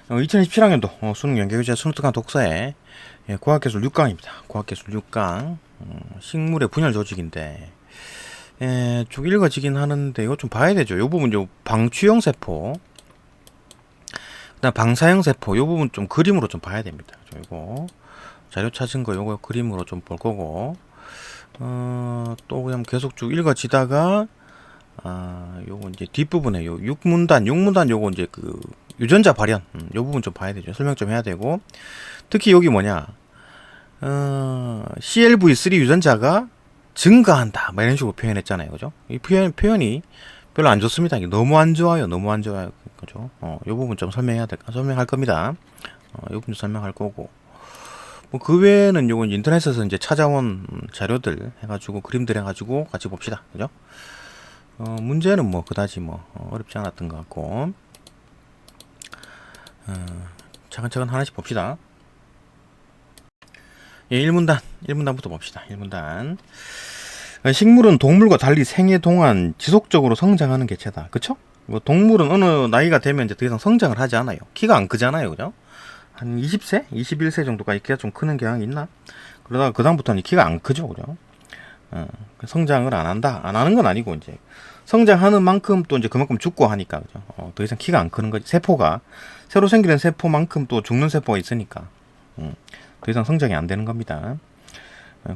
2027학년도 수능 연계교재 순특한 독서의 과학기술 6강입니다. 과학기술 6강 식물의 분열 조직인데 쭉 읽어지긴 하는데 이거 좀 봐야 되죠. 요 부분 방취형 세포, 그다음 방사형 세포 요 부분 좀 그림으로 좀 봐야 됩니다. 이거 자료 찾은 거 요거 그림으로 좀 볼 거고 또 그냥 계속 쭉 읽어지다가 요거 이제 뒷부분에 요 6문단 요거 이제 그 유전자 발현 요 부분 좀 봐야 되죠. 설명 좀 해야 되고, 특히 여기 뭐냐 CLV3 유전자가 증가한다 막 이런 식으로 표현했잖아요. 그죠? 이 표현이 별로 안 좋습니다. 이게 너무 안 좋아요. 너무 안 좋아요. 그죠? 요 부분 좀 설명할 겁니다. 요 부분 설명할 거고, 뭐 그 외에는 요건 인터넷에서 이제 찾아온 자료들 해가지고 그림들 해가지고 같이 봅시다. 그죠? 문제는 뭐 그다지 뭐 어렵지 않았던 것 같고, 차근차근 하나씩 봅시다. 1문단부터 봅시다. 1문단. 식물은 동물과 달리 생애 동안 지속적으로 성장하는 개체다. 그쵸? 뭐 동물은 어느 나이가 되면 이제 더 이상 성장을 하지 않아요. 키가 안 크잖아요. 그죠? 한 20세? 21세 정도까지 키가 좀 크는 경향이 있나? 그러다가 그다음부터는 키가 안 크죠. 그죠? 성장을 안 하는 건 아니고, 이제 성장하는 만큼 또 이제 그만큼 죽고 하니까, 그죠? 더 이상 키가 안 크는 거지. 세포가 새로 생기는 세포만큼 또 죽는 세포가 있으니까 더 이상 성장이 안 되는 겁니다.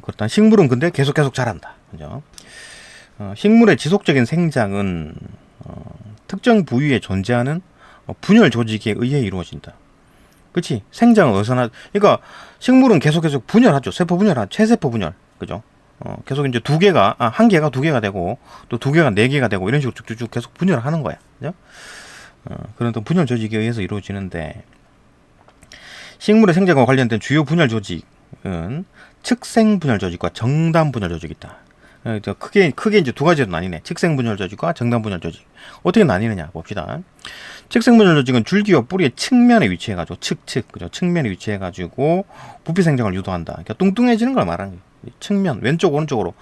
그렇다면 식물은 근데 계속 자란다. 그죠? 식물의 지속적인 생장은 특정 부위에 존재하는 분열 조직에 의해 이루어진다. 그치? 생장은 어디서나, 그러니까 식물은 계속 분열하죠. 세포 분열하죠. 체세포 분열. 그죠? 계속 이제 한 개가 두 개가 되고, 또 두 개가 네 개가 되고, 이런 식으로 쭉쭉쭉 계속 분열을 하는 거야. 그죠? 그런 또 분열 조직에 의해서 이루어지는데, 식물의 생장과 관련된 주요 분열 조직은 측생 분열 조직과 정단 분열 조직이 있다. 크게 이제 두 가지로 나뉘네. 측생 분열 조직과 정단 분열 조직. 어떻게 나뉘느냐 봅시다. 측생 분열 조직은 줄기와 뿌리의 측면에 위치해가지고 그죠? 측면에 위치해가지고 부피 생장을 유도한다. 그러니까 뚱뚱해지는 걸 말하는 거예요. 측면 왼쪽 오른쪽으로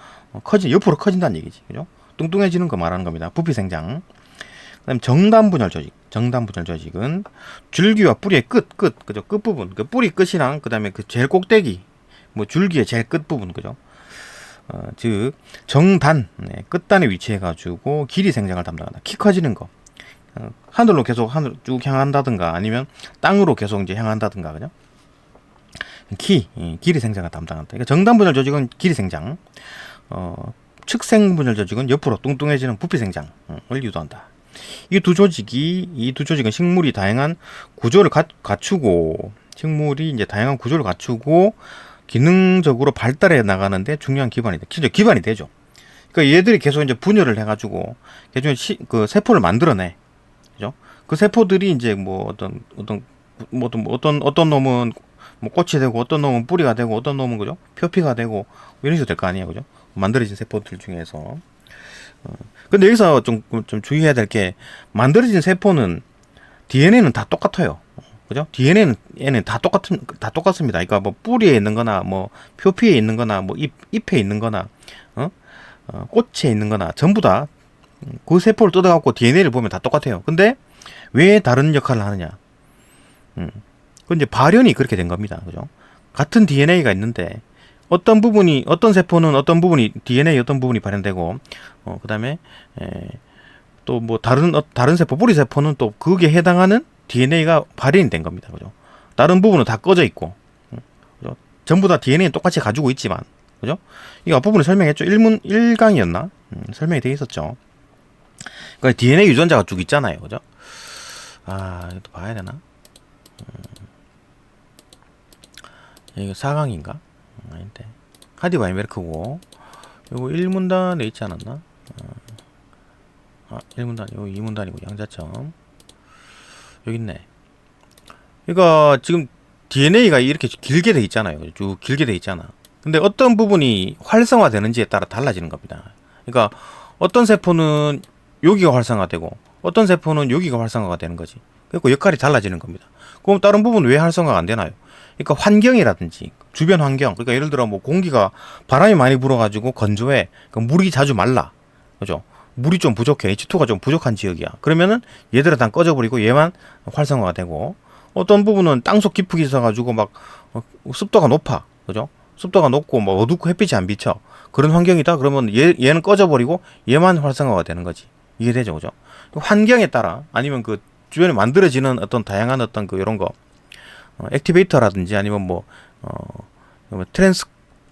옆으로 커진다는 얘기지. 그죠? 뚱뚱해지는 거 말하는 겁니다. 부피 생장. 그다음 정단 분열 조직은 줄기와 뿌리의 그죠? 끝부분, 그 뿌리 끝이랑 그다음에 그 제일 꼭대기, 뭐 줄기의 제일 끝 부분, 그죠? 즉 정단, 끝단에 위치해가지고 길이 생장을 담당한다. 키 커지는 거, 하늘로 쭉 향한다든가 아니면 땅으로 계속 이제 향한다든가, 그죠? 길이 생장을 담당한다. 그러니까 정단 분열 조직은 길이 생장, 측생 분열 조직은 옆으로 뚱뚱해지는 부피 생장을 유도한다. 이 두 조직은 식물이 다양한 구조를 갖추고 기능적으로 발달해 나가는데 중요한 기반이 되죠. 그러니까 얘들이 계속 이제 분열을 해가지고 계속 그 세포를 만들어내. 그죠? 그 세포들이 이제 어떤 놈은 뭐 꽃이 되고, 어떤 놈은 뿌리가 되고, 어떤 놈은 그죠? 표피가 되고, 이런 식으로 될 거 아니에요. 그죠? 만들어진 세포들 중에서. 근데 여기서 좀 주의해야 될 게, 만들어진 세포는 DNA는 다 똑같아요. 그죠? DNA는 다 똑같습니다. 그러니까 뭐 뿌리에 있는 거나, 뭐 표피에 있는 거나, 뭐 잎에 있는 거나, 꽃에 있는 거나, 전부 다 그 세포를 뜯어갖고 DNA를 보면 다 똑같아요. 근데 왜 다른 역할을 하느냐? 그 이제 발현이 그렇게 된 겁니다. 그죠? 같은 DNA가 있는데, 어떤 세포는 어떤 부분이 DNA 어떤 부분이 발현되고, 그 다음에 또 뭐 다른 세포, 뿌리 세포는 또 그게 해당하는 DNA가 발현이 된 겁니다. 그죠? 다른 부분은 다 꺼져 있고, 그죠? 전부 다 DNA는 똑같이 가지고 있지만, 그죠? 이거 앞부분에 설명했죠. 1강이었나? 설명이 되어 있었죠. 그러니까 DNA 유전자가 쭉 있잖아요. 그죠? 이것도 봐야 되나? 이거 4강인가? 아닌데. 카디바이메르크고, 요거 1문단에 있지 않았나? 1문단, 요거 2문단이고, 양자점. 여기 있네. 그러니까 지금 DNA가 이렇게 길게 돼 있잖아요. 쭉 길게 돼 있잖아. 근데 어떤 부분이 활성화되는지에 따라 달라지는 겁니다. 그러니까 어떤 세포는 여기가 활성화되고, 어떤 세포는 여기가 활성화가 되는 거지. 그리고 역할이 달라지는 겁니다. 그럼 다른 부분은 왜 활성화가 안 되나요? 그러니까 환경이라든지 주변 환경, 그러니까 예를 들어 뭐 바람이 많이 불어가지고 건조해, 그러니까 물이 자주 말라, 그죠? 물이 좀 부족해, H2가 좀 부족한 지역이야. 그러면은 얘들은 다 꺼져버리고 얘만 활성화가 되고, 어떤 부분은 땅속 깊숙이 있어가지고 막 습도가 높아, 그죠? 습도가 높고 뭐 어둡고 햇빛이 안 비쳐. 그런 환경이다. 그러면 얘는 꺼져버리고 얘만 활성화가 되는 거지. 이게 되죠, 그죠? 환경에 따라 아니면 그 주변에 만들어지는 어떤 다양한 어떤 그 이런 거 액티베이터라든지 아니면 뭐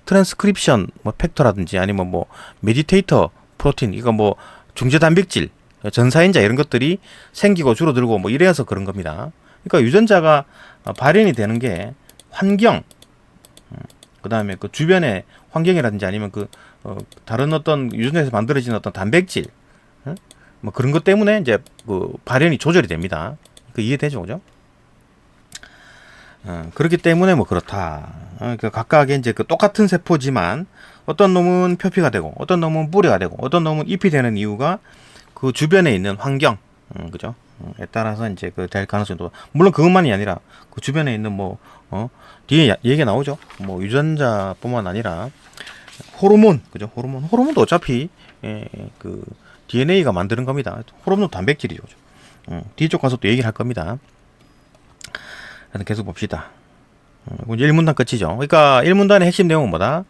트랜스크립션 뭐 팩터라든지 아니면 뭐 메디테이터 프로틴 이거 뭐 중재 단백질 전사인자 이런 것들이 생기고 줄어들고 뭐 이래서 그런 겁니다. 그러니까 유전자가 발현이 되는 게 환경, 그 다음에 그 주변의 환경이라든지 아니면 다른 어떤 유전자에서 만들어지는 어떤 단백질, 뭐 그런 것 때문에 이제 그 발현이 조절이 됩니다. 그 이해되죠, 그죠? 그렇기 때문에 뭐 그렇다. 그 각각의 이제 그 똑같은 세포지만 어떤 놈은 표피가 되고 어떤 놈은 뿌리가 되고 어떤 놈은 잎이 되는 이유가 그 주변에 있는 환경, 그죠? 에 따라서 이제 그 될 가능성도 물론 그것만이 아니라 그 주변에 있는 뒤에 얘기가 나오죠. 뭐 유전자뿐만 아니라 호르몬, 그죠? 호르몬도 어차피 그 DNA가 만드는 겁니다. 호르몬도 단백질이죠. 뒤쪽 가서 또 얘기를 할 겁니다. 계속 봅시다. 이제 1문단 끝이죠. 그러니까 1문단의 핵심 내용은 뭐다?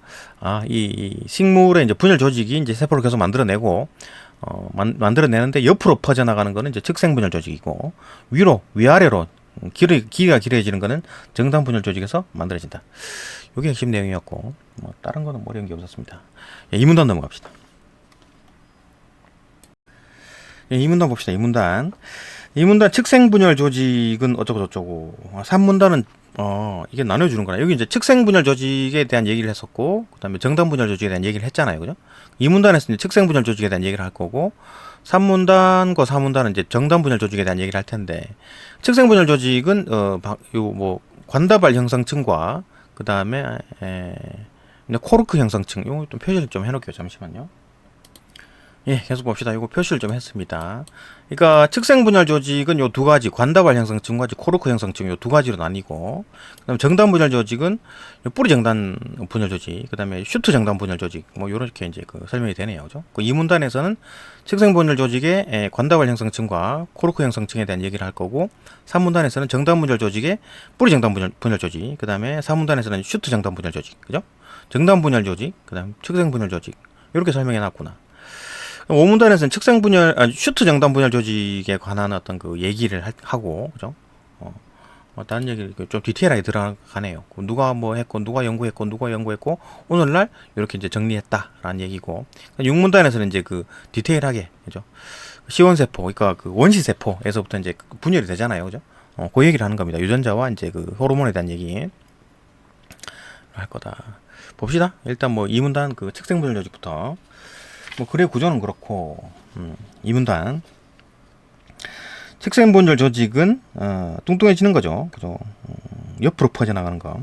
이 식물의 이제 분열 조직이 이제 세포를 계속 만들어내고, 만들어내는데 옆으로 퍼져나가는 거는 이제 측생 분열 조직이고, 위아래로 길이가 길어지는 거는 정상 분열 조직에서 만들어진다. 이게 핵심 내용이었고, 뭐, 다른 거는 어려운 게 없었습니다. 2문단 넘어갑시다. 2문단 봅시다. 2문단 측생분열 조직은 어쩌고저쩌고. 3문단은 이게 나눠주는 거라. 여기 이제 측생분열 조직에 대한 얘기를 했었고, 그 다음에 정단분열 조직에 대한 얘기를 했잖아요. 그죠? 2문단에서 이제 측생분열 조직에 대한 얘기를 할 거고, 3문단과 4문단은 이제 정단분열 조직에 대한 얘기를 할 텐데, 측생분열 조직은, 관다발 형성층과, 그 다음에, 코르크 형성층, 요거 좀 표시를 좀 해놓을게요. 잠시만요. 예, 계속 봅시다. 이거 표시를 좀 했습니다. 그러니까 측생분열 조직은 요 두 가지, 관다발 형성층과 코르크 형성층 요 두 가지로 나뉘고, 그다음에 정단분열 조직은 요 뿌리 정단 분열 조직, 그다음에 슈트 정단 분열 조직, 뭐 요렇게 이제 그 설명이 되네요, 그죠? 그 2문단에서는 측생분열 조직의 관다발 형성층과 코르크 형성층에 대한 얘기를 할 거고, 3문단에서는 정단분열 조직의 뿌리 정단 분열 조직, 그다음에 4문단에서는 슈트 정단 분열 조직, 그죠? 정단 분열 조직, 그다음 측생분열 조직 이렇게 설명해 놨구나. 5문단에서는 슈트 정단 분열 조직에 관한 어떤 그 얘기를 하고, 그죠? 다른 얘기를 좀 디테일하게 들어가네요. 누가 뭐 했고, 누가 연구했고, 오늘날 이렇게 이제 정리했다라는 얘기고, 6문단에서는 이제 그 디테일하게, 그죠? 시원세포, 그러니까 그 원시세포에서부터 이제 분열이 되잖아요, 그죠? 그 얘기를 하는 겁니다. 유전자와 이제 그 호르몬에 대한 얘기 할 거다. 봅시다. 일단 뭐 2문단 그 측생분열 조직부터. 뭐 그래 구조는 그렇고 2문단 측생분열 조직은 뚱뚱해지는 거죠. 그죠? 옆으로 퍼져나가는 거.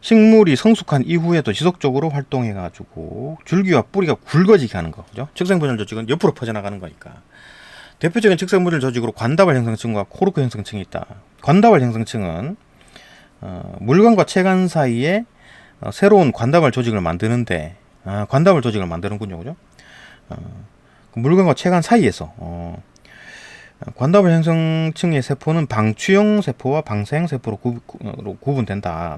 식물이 성숙한 이후에도 지속적으로 활동해가지고 줄기와 뿌리가 굵어지게 하는 거. 그죠? 측생분열 조직은 옆으로 퍼져나가는 거니까. 대표적인 측생분열 조직으로 관다발 형성층과 코르크 형성층이 있다. 관다발 형성층은 물관과 체관 사이에 새로운 관다발 조직을 만드는데 관다발 조직을 만드는군요, 그죠? 물관과 체관 사이에서 관다발 형성층의 세포는 방추형 세포와 방사형 세포로 구분된다.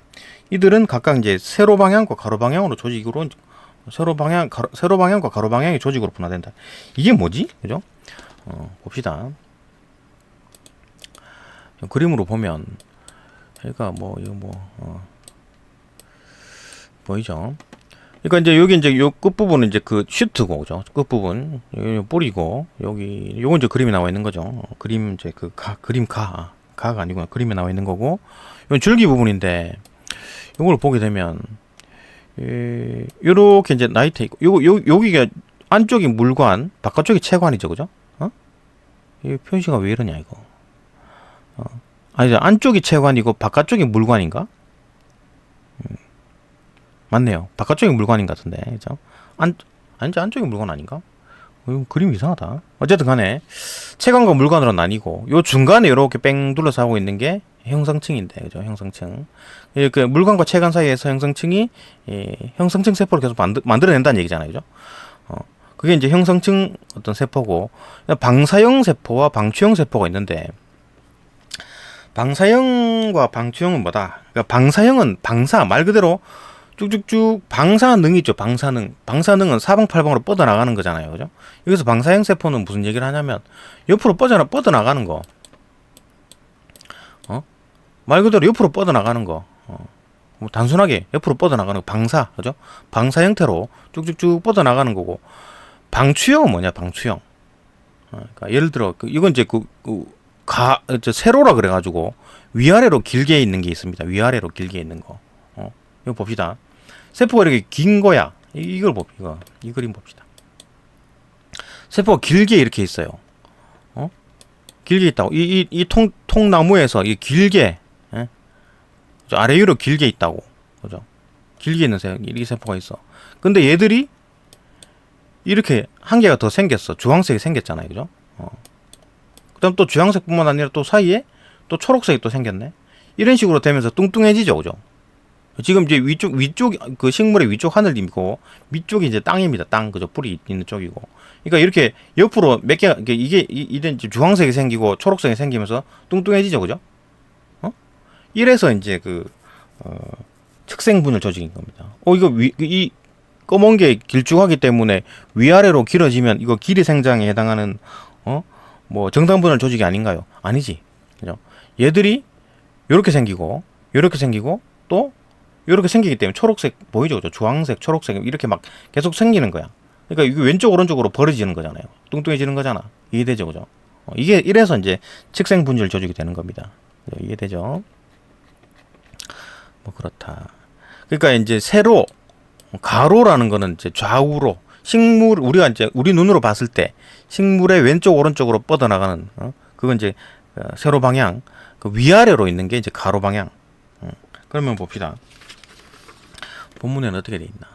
이들은 각각 이제 세로 방향과 가로 방향으로 조직으로 세로 방향과 가로 방향의 조직으로 분화된다. 이게 뭐지, 그죠? 봅시다. 그림으로 보면, 그러니까 보이죠? 그러니까 이제 여기 이제 요 끝부분은 이제 그 슈트고, 그죠? 끝부분, 요 뿌리고, 요건 이제 그림이 나와 있는 거죠. 그림 이제 가가 아니구나. 그림에 나와 있는 거고, 요 줄기 부분인데, 요걸 보게 되면, 요렇게 이제 나이테 있고, 여기가 안쪽이 물관, 바깥쪽이 체관이죠, 그죠? 이 표시가 왜 이러냐, 이거. 아니, 안쪽이 체관이고, 바깥쪽이 물관인가? 맞네요. 바깥쪽이 물관인 것 같은데, 그죠? 아니지, 안쪽이 물관 아닌가? 그림 이상하다. 어쨌든 간에, 체관과 물관으로 나뉘고, 요 중간에 이렇게 뺑 둘러서 하고 있는 게 형성층인데, 그죠? 형성층. 이렇게 물관과 체관 사이에서 형성층이, 형성층 세포를 계속 만들어낸다는 얘기잖아요, 그죠? 그게 이제 형성층 어떤 세포고, 방사형 세포와 방추형 세포가 있는데, 방사형과 방추형은 뭐다? 그러니까 방사형은 방사 말 그대로 쭉쭉쭉 방사능 있죠. 방사능. 방사능은 사방팔방으로 뻗어나가는 거잖아요. 그죠? 여기서 방사형 세포는 무슨 얘기를 하냐면 옆으로 뻗어나가는 거. 말 그대로 옆으로 뻗어나가는 거. 뭐 단순하게 옆으로 뻗어나가는 거. 방사. 그죠? 방사 형태로 쭉쭉쭉 뻗어나가는 거고. 방추형은 뭐냐? 방추형. 그러니까 예를 들어 이건 이제 세로라 그래가지고 위아래로 길게 있는 게 있습니다. 위아래로 길게 있는 거. 이거 봅시다. 세포가 이렇게 긴 거야. 이걸 봅시다. 이 그림 봅시다. 세포가 길게 이렇게 있어요. 길게 있다고. 이 통나무에서 이 길게, 예? 아래 위로 길게 있다고. 그죠? 길게 있는 이 세포가 있어. 근데 얘들이 이렇게 한 개가 더 생겼어. 주황색이 생겼잖아요. 그죠? 그 다음 또 주황색뿐만 아니라 또 사이에 또 초록색이 또 생겼네. 이런 식으로 되면서 뚱뚱해지죠. 그죠? 지금 이제 위쪽, 그 식물의 위쪽 하늘이고, 밑쪽이 이제 땅입니다. 땅, 그죠? 뿌리 있는 쪽이고. 그러니까 이렇게 옆으로 몇 개가, 이게 이제 주황색이 생기고 초록색이 생기면서 뚱뚱해지죠. 그죠? 이래서 이제 측생분열 조직인 겁니다. 이거 이 검은 게 길쭉하기 때문에 위아래로 길어지면 이거 길이 생장에 해당하는, 뭐 정당분열 조직이 아닌가요? 아니지. 그죠? 얘들이 요렇게 생기고, 요렇게 생기고, 또 요렇게 생기기 때문에 초록색 보이죠? 그죠? 주황색, 초록색 이렇게 막 계속 생기는 거야. 그러니까 이게 왼쪽 오른쪽으로 벌어지는 거잖아요. 뚱뚱해지는 거잖아. 이해되죠? 그죠? 이게 이래서 이제 측생분절 조직이 되는 겁니다. 이해되죠? 뭐 그렇다. 그러니까 이제 세로, 가로라는 거는 이제 좌우로 식물, 우리가 이제 우리 눈으로 봤을 때 식물의 왼쪽 오른쪽으로 뻗어나가는, 그건 이제 세로 방향, 그 위아래로 있는 게 이제 가로 방향. 그러면 봅시다. 본문에는 어떻게 돼 있나?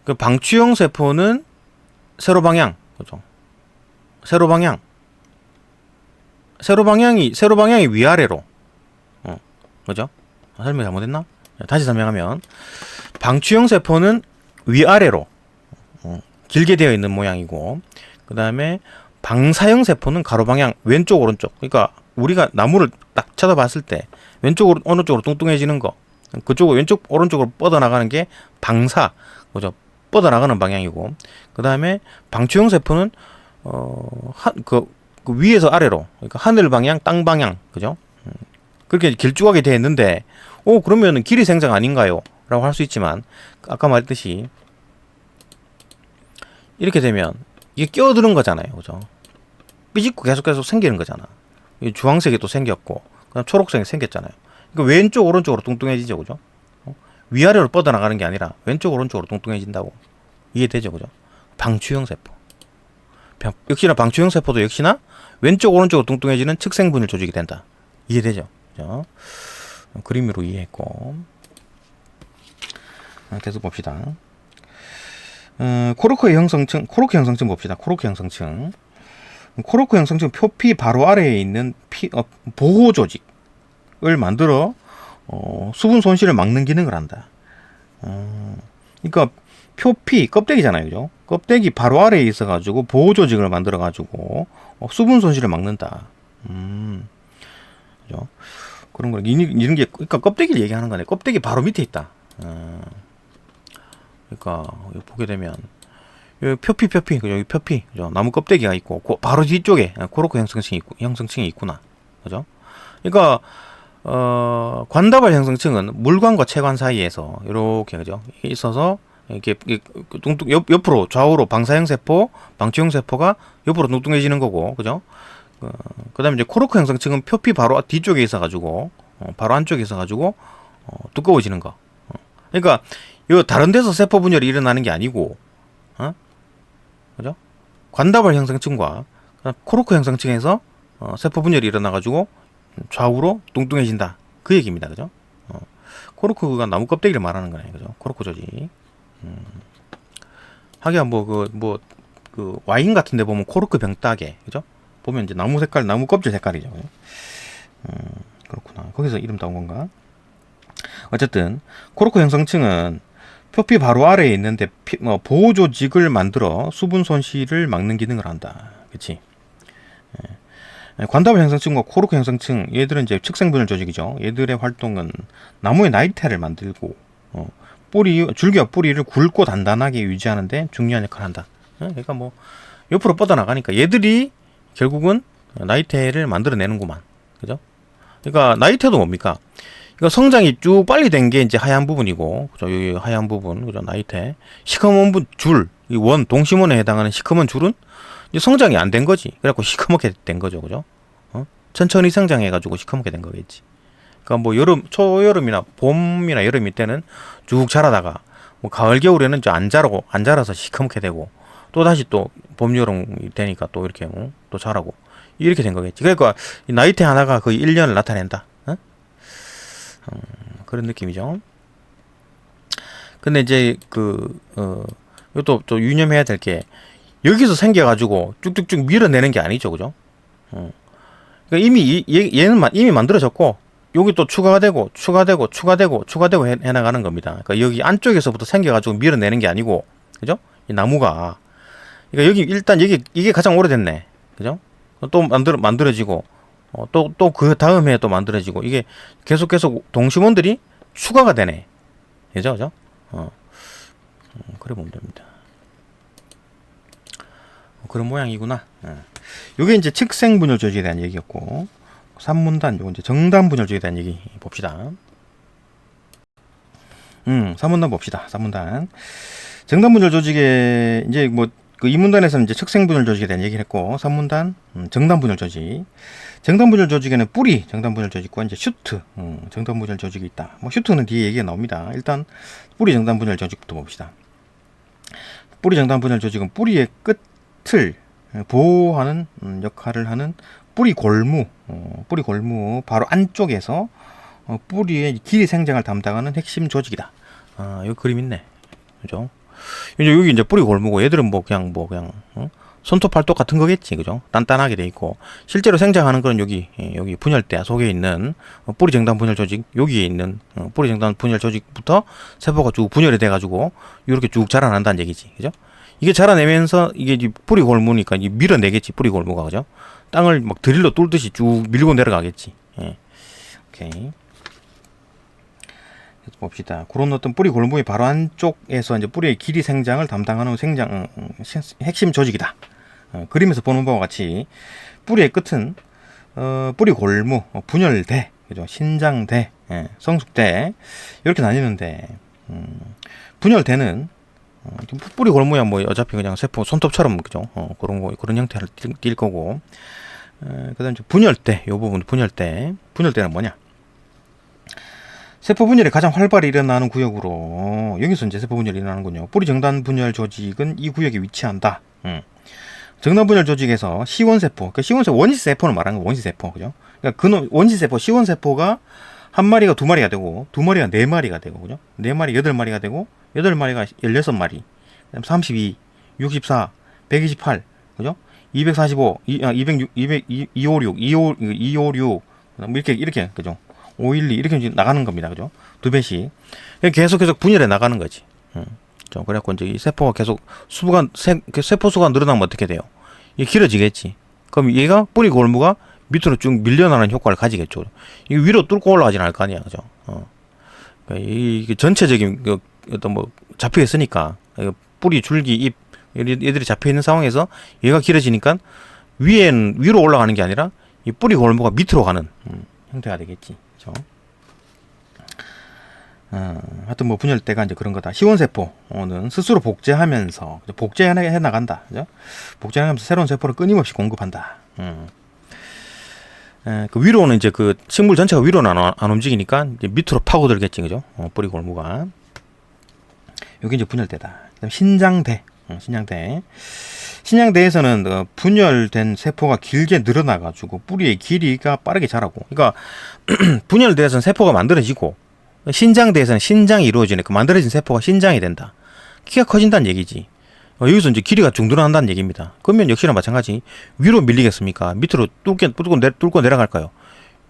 그 방추형 세포는 세로 방향, 그죠? 세로 방향이 위아래로, 그죠? 설명 잘못했나? 다시 설명하면 방추형 세포는 위아래로 길게 되어 있는 모양이고, 그 다음에 방사형 세포는 가로 방향, 왼쪽 오른쪽. 그러니까 우리가 나무를 딱 쳐다봤을 때 왼쪽 오른쪽으로 뚱뚱해지는 거, 그쪽으로 왼쪽 오른쪽으로 뻗어나가는 게 방사, 그죠? 뻗어나가는 방향이고, 그 다음에 방추형 세포는 그 위에서 아래로, 그러니까 하늘 방향, 땅 방향, 그죠? 그렇게 길쭉하게 되어 있는데, 그러면 길이 생장 아닌가요? 라고 할 수 있지만, 아까 말했듯이 이렇게 되면 이게 끼어드는 거잖아요. 그죠? 삐집고 계속 생기는 거잖아. 주황색이 또 생겼고, 그다음 초록색이 생겼잖아요. 그러니까 왼쪽 오른쪽으로 뚱뚱해지죠. 그죠? 위아래로 뻗어나가는 게 아니라 왼쪽 오른쪽으로 뚱뚱해진다고. 이해되죠? 그죠? 방추형 세포. 역시나 방추형 세포도 역시나 왼쪽 오른쪽으로 뚱뚱해지는 측생분열 조직이 된다. 이해되죠? 그죠? 그림으로 이해했고, 계속 봅시다. 코르크 형성층 봅시다. 코르크 형성층. 코르크 형성층 표피 바로 아래에 있는 보호 조직을 만들어 수분 손실을 막는 기능을 한다. 그러니까 표피 껍데기잖아요, 그죠? 껍데기 바로 아래에 있어가지고 보호 조직을 만들어가지고 수분 손실을 막는다. 그죠? 그런 거 이런 게 그러니까 kop데기를 얘기하는 거네. 껍데기 바로 밑에 있다. 그러니까 보게 되면 여기 표피 그죠? 여기 표피 그죠? 나무 껍데기가 있고 바로 뒤쪽에 코르크 형성층이 있구나. 그죠? 그러니까 관다발 형성층은 물관과 체관 사이에서 이렇게 그죠? 있어서 이렇게 뚱뚱 옆으로 좌우로 방사형 세포, 방추형 세포가 옆으로 뚱뚱해지는 거고, 그죠? 그다음에 이제 코르크 형성층은 표피 바로 뒤쪽에 있어가지고 바로 안쪽에 있어가지고 두꺼워지는 거. 그러니까 이 다른 데서 세포 분열이 일어나는 게 아니고, 그죠? 관다발 형성층과 코르크 형성층에서 세포 분열이 일어나가지고 좌우로 뚱뚱해진다. 그 얘기입니다, 그죠? 코르크가 나무 껍데기를 말하는 거네, 그죠? 코르크 조직. 하기야 그 와인 같은데 보면 코르크 병따개, 그죠? 보면 이제 나무 색깔, 나무 껍질 색깔이죠. 그렇구나. 거기서 이름 따온 건가? 어쨌든 코르크 형성층은 표피 바로 아래에 있는데 보호 조직을 만들어 수분 손실을 막는 기능을 한다. 그치? 관다부 형성층과 코르크 형성층, 얘들은 이제 측생분열 조직이죠. 얘들의 활동은 나무의 나이테를 만들고 줄기와 뿌리를 굵고 단단하게 유지하는데 중요한 역할을 한다. 그러니까 뭐 옆으로 뻗어나가니까 얘들이 결국은 나이테를 만들어내는구만. 그죠? 그러니까 나이테도 뭡니까? 이거 성장이 쭉 빨리 된 게 이제 하얀 부분이고, 그죠? 여기 하얀 부분, 그죠? 나이테. 시커먼 줄, 이 동심원에 해당하는 시커먼 줄은 이제 성장이 안 된 거지. 그래갖고 시커멓게 된 거죠, 그죠? 천천히 성장해가지고 시커멓게 된 거겠지. 그러니까 뭐 초여름이나 봄이나 여름 이때는 쭉 자라다가, 뭐 가을 겨울에는 이제 안 자라서 시커멓게 되고, 또 다시 또 봄 여름이 되니까 또 이렇게 또 자라고 이렇게 된 거겠지. 그러니까 이 나이테 하나가 거의 1년을 나타낸다. 그런 느낌이죠. 근데 이제 이것도 또 유념해야 될 게, 여기서 생겨가지고 쭉쭉쭉 밀어내는 게 아니죠, 그죠? 그러니까 얘는 이미 만들어졌고, 여기 또 추가되고 해나가는 겁니다. 그러니까 여기 안쪽에서부터 생겨가지고 밀어내는 게 아니고, 그죠? 이 나무가. 그러니까 여기 일단 이게 가장 오래됐네, 그죠? 또 만들어지고, 또 그 다음 해에 또 만들어지고, 이게 계속 동심원들이 추가가 되네. 그죠? 그래 보면 됩니다. 그런 모양이구나. 요게 이제 측생분열 조직에 대한 얘기였고, 3문단, 요거 이제 정단분열 조직에 대한 얘기 봅시다. 3문단 봅시다. 3문단. 정단분열 조직에, 이제 뭐, 그 2문단에서는 이제 측생분열 조직에 대한 얘기를 했고, 3문단, 정단분열 조직. 정단분열 조직에는 뿌리 정단분열 조직과 이제 슈트 정단분열 조직이 있다. 뭐 슈트는 뒤에 얘기가 나옵니다. 일단 뿌리 정단분열 조직부터 봅시다. 뿌리 정단분열 조직은 뿌리의 끝을 보호하는 역할을 하는 뿌리 골무 바로 안쪽에서 뿌리의 길이 생장을 담당하는 핵심 조직이다. 여기 그림 있네. 그죠? 이제 여기 이제 뿌리 골무고, 얘들은 뭐 그냥 손톱 팔톱 같은 거겠지, 그죠? 단단하게 돼 있고, 실제로 생장하는 건 여기 분열대 속에 있는 뿌리 정단 분열 조직, 여기에 있는 뿌리 정단 분열 조직부터 세포가 쭉 분열이 돼가지고 이렇게 쭉 자라난다는 얘기지, 그죠? 이게 자라내면서 이게 뿌리 골무니까 밀어내겠지, 뿌리 골무가, 그죠? 땅을 막 드릴로 뚫듯이 쭉 밀고 내려가겠지. 오케이. 봅시다. 그런 어떤 뿌리 골무의 바로 안쪽에서 이제 뿌리의 길이 생장을 담당하는 핵심 조직이다. 그림에서 보는 바와 같이 뿌리의 끝은 뿌리 골무, 분열대, 그죠? 신장대, 성숙대 이렇게 나뉘는데, 분열대는 뿌리 골무야 뭐 어차피 그냥 세포 손톱처럼, 그죠? 그런 형태를 띌 거고, 그다음 분열대, 요 부분 분열대는 뭐냐? 세포 분열이 가장 활발히 일어나는 구역으로, 여기서 이제 세포 분열이 일어나는군요. 뿌리 정단 분열 조직은 이 구역에 위치한다. 정단분열 조직에서 시원세포, 그러니까 시원세포, 원시세포를 말하는 거, 원시세포, 그죠? 그러니까 원시세포, 시원세포가 한 마리가 두 마리가 되고, 두 마리가 네 마리가 되고, 그죠? 네 마리, 8마리가 되고, 8마리가 16마리, 32, 64, 128, 그죠? 245, 206, 256, 256, 이렇게, 그죠? 512, 이렇게 나가는 겁니다, 그죠? 두 배씩. 계속 분열해 나가는 거지. 그래갖고 이제 이 세포가 계속 세포 수가 늘어나면 어떻게 돼요? 이게 길어지겠지. 그럼 얘가 뿌리 골무가 밑으로 쭉 밀려나는 효과를 가지겠죠. 이 위로 뚫고 올라가진 않을 거 아니야, 그죠? 그러니까 이게 전체적인 어떤 뭐 잡혀 있으니까, 뿌리, 줄기, 잎 얘들이 잡혀 있는 상황에서 얘가 길어지니까 위로 올라가는 게 아니라 이 뿌리 골무가 밑으로 가는 형태가 되겠지, 그죠? 하여튼 뭐 분열대가 이제 그런 거다. 시원세포는 스스로 복제하면서 복제해 나간다, 그죠? 복제하면서 새로운 세포를 끊임없이 공급한다. 그 위로는 이제 그 식물 전체가 위로는 안 움직이니까 이제 밑으로 파고들겠지, 그죠? 뿌리 골무가. 여기 이제 분열대다. 그다음 신장대. 신장대에서는 분열된 세포가 길게 늘어나가지고 뿌리의 길이가 빠르게 자라고. 그러니까 분열대에서는 세포가 만들어지고, 신장대에서는 신장이 이루어지니까 만들어진 세포가 신장이 된다. 키가 커진다는 얘기지. 여기서 이제 길이가 쭉 늘어난다는 얘기입니다. 그러면 역시나 마찬가지. 위로 밀리겠습니까? 밑으로 뚫고 내려갈까요?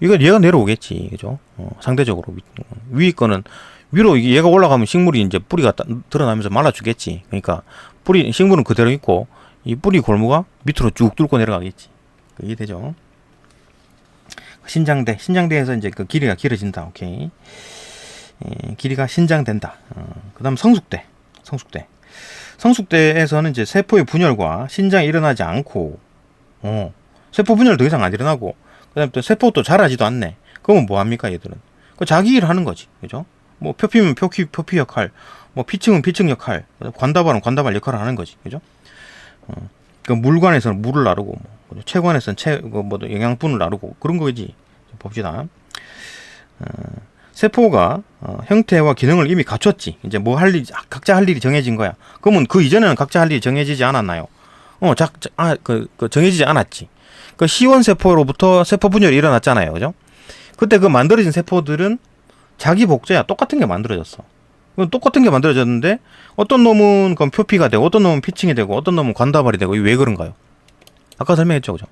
얘가 내려오겠지, 그죠? 상대적으로 위 거는 위로 얘가 올라가면 식물이 이제 뿌리가 드러나면서 말라주겠지. 그러니까 식물은 그대로 있고 이 뿌리 골무가 밑으로 쭉 뚫고 내려가겠지. 이게 되죠. 신장대에서 이제 그 길이가 길어진다. 오케이. 길이가 신장된다. 그다음 성숙대에서는 이제 세포의 분열과 신장이 일어나지 않고, 세포 분열 더 이상 안 일어나고, 그다음 또 세포도 자라지도 않네. 그러면 뭐 합니까, 얘들은? 그 자기 일을 하는 거지, 그죠? 뭐 표피면 표피 역할, 뭐 피층은 피층 역할, 관다발은 관다발 역할을 하는 거지, 그죠? 그 물관에서는 물을 나르고, 뭐, 체관에서는 뭐 영양분을 나르고 그런 거지. 봅시다. 세포가 형태와 기능을 이미 갖췄지. 이제 뭐 할 일, 각자 할 일이 정해진 거야. 그러면 그 이전에는 각자 할 일이 정해지지 않았나요? 정해지지 않았지. 그 시원 세포로부터 세포 분열이 일어났잖아요, 그죠? 그때 그 만들어진 세포들은 자기 복제야 똑같은 게 만들어졌어. 똑같은 게 만들어졌는데 어떤 놈은 그럼 표피가 되고 어떤 놈은 피층이 되고 어떤 놈은 관다발이 되고 이게 왜 그런가요? 아까 설명했죠, 그죠?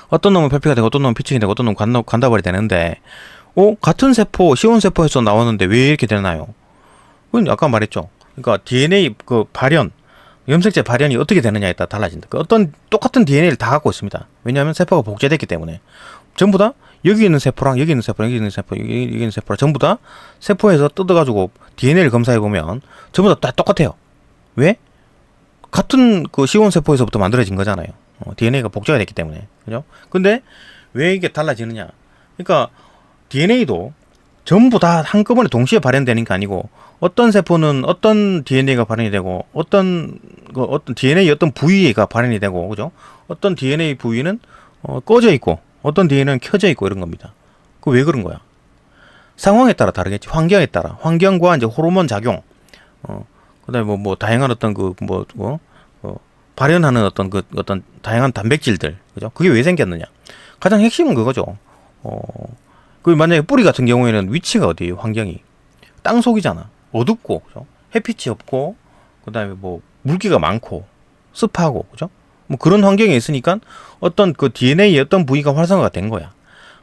어떤 놈은 표피가 되고 어떤 놈은 피층이 되고 어떤 놈은 관다발이 되는데 같은 세포, 시원 세포에서 나왔는데 왜 이렇게 되나요? 그건 아까 말했죠. 그러니까 DNA 그 발현, 염색체 발현이 어떻게 되느냐에 따라 달라진다. 그 어떤 똑같은 DNA를 다 갖고 있습니다. 왜냐하면 세포가 복제됐기 때문에 전부 다 여기 있는 세포랑 여기 있는 세포랑 여기 있는 세포, 여기 있는 세포랑 전부 다 세포에서 뜯어가지고 DNA를 검사해 보면 전부 다 똑같아요. 왜? 같은 그 시원 세포에서부터 만들어진 거잖아요. DNA가 복제가 됐기 때문에, 그죠? 근데 왜 이게 달라지느냐? 그러니까 DNA도 전부 다 한꺼번에 동시에 발현되는 게 아니고 어떤 세포는 어떤 DNA가 발현이 되고 어떤 DNA 어떤 부위가 발현이 되고, 그죠? 어떤 DNA 부위는 꺼져 있고 어떤 DNA는 켜져 있고 이런 겁니다. 그 왜 그런 거야? 상황에 따라 다르겠지. 환경에 따라. 환경과 이제 호르몬 작용. 그다음에 뭐 다양한 어떤 발현하는 어떤 다양한 단백질들. 그죠? 그게 왜 생겼느냐? 가장 핵심은 그거죠. 그 만약에 뿌리 같은 경우에는 위치가 어디예요? 환경이 땅 속이잖아. 어둡고, 그죠? 햇빛이 없고, 그다음에 뭐 물기가 많고 습하고, 그죠? 뭐 그런 환경에 있으니까 어떤 그 DNA의 어떤 부위가 활성화가 된 거야.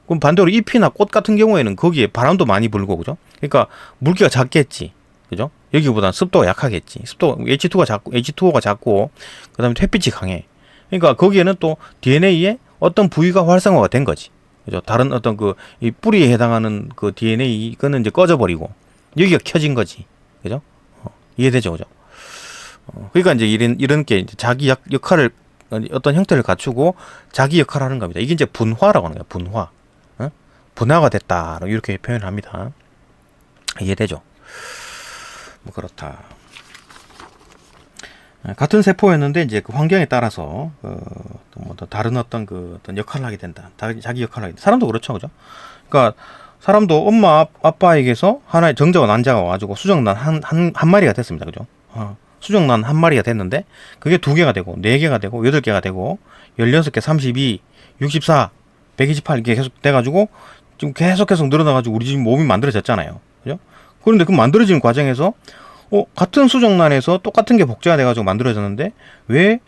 그럼 반대로 잎이나 꽃 같은 경우에는 거기에 바람도 많이 불고, 그죠? 그러니까 물기가 작겠지, 그죠? 여기보다는 습도가 약하겠지. 습도 H2O가 작고, 그다음에 햇빛이 강해. 그러니까 거기에는 또 DNA의 어떤 부위가 활성화가 된 거지. 그죠? 다른 어떤 이 뿌리에 해당하는 그 DNA, 이거는 이제 꺼져버리고, 여기가 켜진 거지. 그죠? 이해되죠? 그죠? 그러니까 이제 이런 게 이제 자기 역할을, 어떤 형태를 갖추고 자기 역할을 하는 겁니다. 이게 이제 분화라고 하는 거예요. 분화. 분화가 됐다. 이렇게 표현을 합니다. 이해되죠? 뭐 그렇다. 같은 세포였는데 이제 그 환경에 따라서 뭐 다른 어떤 역할을 하게 된다. 자기 역할을 하게 된다. 사람도 그렇죠, 그죠? 그러니까 사람도 엄마 아빠에게서 하나의 정자와 난자가 와가지고 수정란 한 마리가 됐습니다, 그죠? 수정란 한 마리가 됐는데 그게 2개가 되고 4개가 되고 8개가 되고 16개, 32, 64, 128 이게 계속 돼가지고 지금 계속 늘어나가지고 우리 지금 몸이 만들어졌잖아요, 그죠? 그런데 그 만들어지는 과정에서 같은 수정란에서 똑같은 게 복제가 돼가지고 만들어졌는데 왜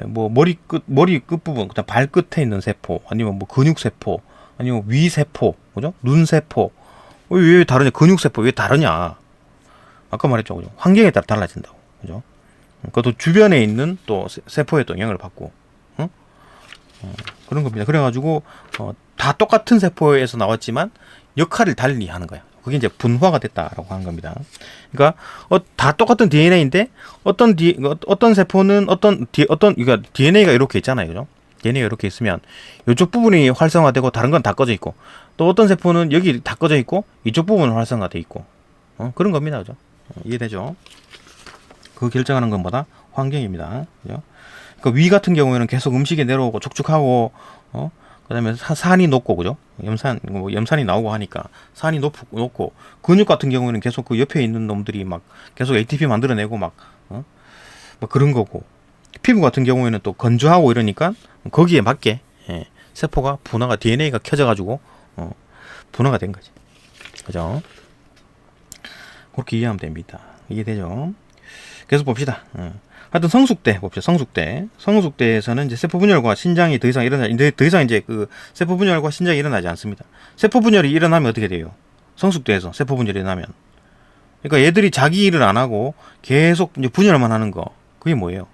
뭐 머리 끝부분, 그다음 발끝에 있는 세포, 아니면 뭐 근육 세포, 아니면 위 세포, 그죠? 눈 세포, 왜 다르냐? 근육 세포 왜 다르냐? 아까 말했죠, 그죠? 환경에 따라 달라진다고, 그죠? 그것도 주변에 있는 또 세포에 또 영향을 받고, 그런 겁니다. 그래가지고 다 똑같은 세포에서 나왔지만 역할을 달리 하는 거야. 그게 이제 분화가 됐다라고 하는 겁니다. 그러니까 다 똑같은 DNA인데 어떤 세포는 그러니까 DNA가 이렇게 있잖아요, 그죠? DNA가 이렇게 있으면 이쪽 부분이 활성화되고 다른 건 다 꺼져 있고, 또 어떤 세포는 여기 다 꺼져 있고 이쪽 부분은 활성화돼 있고, 그런 겁니다, 그죠? 이해되죠? 그 결정하는 것보다 환경입니다, 그죠? 그 위 같은 경우에는 계속 음식이 내려오고 촉촉하고, 그다음에 산이 높고, 그죠? 염산이 나오고 하니까 산이 높고, 근육 같은 경우에는 계속 그 옆에 있는 놈들이 막 계속 ATP 만들어내고 막 그런 거고, 피부 같은 경우에는 또 건조하고 이러니까 거기에 맞게 세포가 분화가 DNA가 켜져가지고 분화가 된 거지, 그죠? 그렇게 이해하면 됩니다. 이해되죠? 계속 봅시다. 하여튼 성숙대 봅시다. 성숙대에서는 이제 세포 분열과 신장이 더 이상 이제 그 세포 분열과 신장이 일어나지 않습니다. 세포 분열이 일어나면 어떻게 돼요? 성숙대에서 세포 분열이 일어나면, 그러니까 얘들이 자기 일을 안 하고 계속 이제 분열만 하는 거, 그게 뭐예요?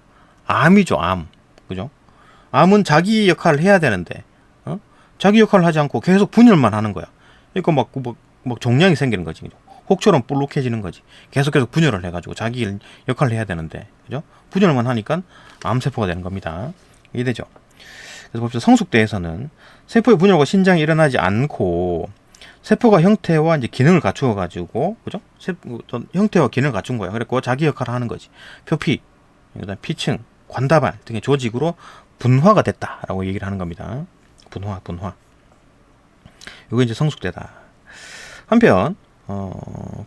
암이죠, 암. 그죠? 암은 자기 역할을 해야 되는데 자기 역할을 하지 않고 계속 분열만 하는 거야. 그러니까 막 종양이 생기는 거지. 그죠? 혹처럼 볼록해지는 거지. 계속 분열을 해가지고 자기 역할을 해야 되는데, 그죠? 분열만 하니까 암세포가 되는 겁니다. 이해되죠? 그래서 봅시다. 성숙대에서는 세포의 분열과 신장이 일어나지 않고 세포가 형태와 이제 기능을 갖추어 가지고, 그죠? 어떤 형태와 기능을 갖춘 거야. 그랬고 자기 역할을 하는 거지. 표피, 그다음 피층, 관다발 등의 조직으로 분화가 됐다라고 얘기를 하는 겁니다. 분화. 이게 이제 성숙대다. 한편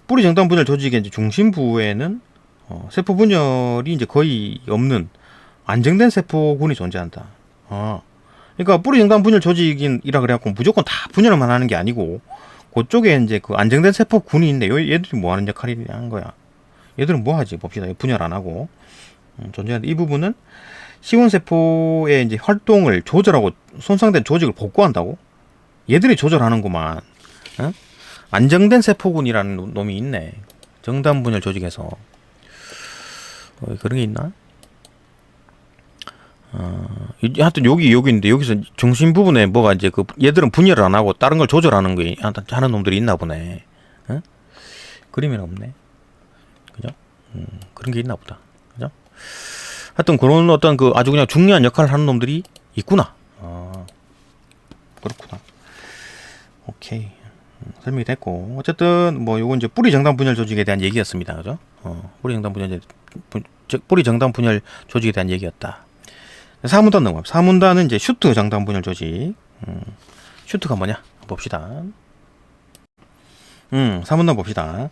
뿌리 정단 분열 조직의 이제 중심부에는 세포 분열이 이제 거의 없는 안정된 세포군이 존재한다. 그러니까 뿌리 정단 분열 조직이라 그래갖고 무조건 다 분열만 하는 게 아니고 그쪽에 이제 그 안정된 세포군이 있네. 얘들이 뭐 하는 역할이냐 한 거야. 얘들은 뭐 하지? 봅시다. 분열 안 하고 존재하는데 이 부분은 시원세포의 이제 활동을 조절하고 손상된 조직을 복구한다고? 얘들이 조절하는구만. 안정된 세포군이라는 놈이 있네. 정단 분열 조직에서. 그런 게 있나? 하여튼 여기인데 여기서 중심 부분에 뭐가 이제 얘들은 분열을 안 하고 다른 걸 조절하는 게 하는 놈들이 있나 보네. 그림이 없네. 그죠? 그런 게 있나 보다. 그죠? 하여튼 그런 어떤 아주 그냥 중요한 역할을 하는 놈들이 있구나. 그렇구나. 오케이. 설명이 됐고, 어쨌든 뭐 요건 이제 뿌리 정단 분열 조직에 대한 얘기였습니다. 그죠? 뿌리 정단 분열 조직에 대한 얘기였다. 4문단 넘어갑니다. 4문단은 이제 슈트 정단 분열 조직. 슈트가 뭐냐? 봅시다. 4문단 봅시다.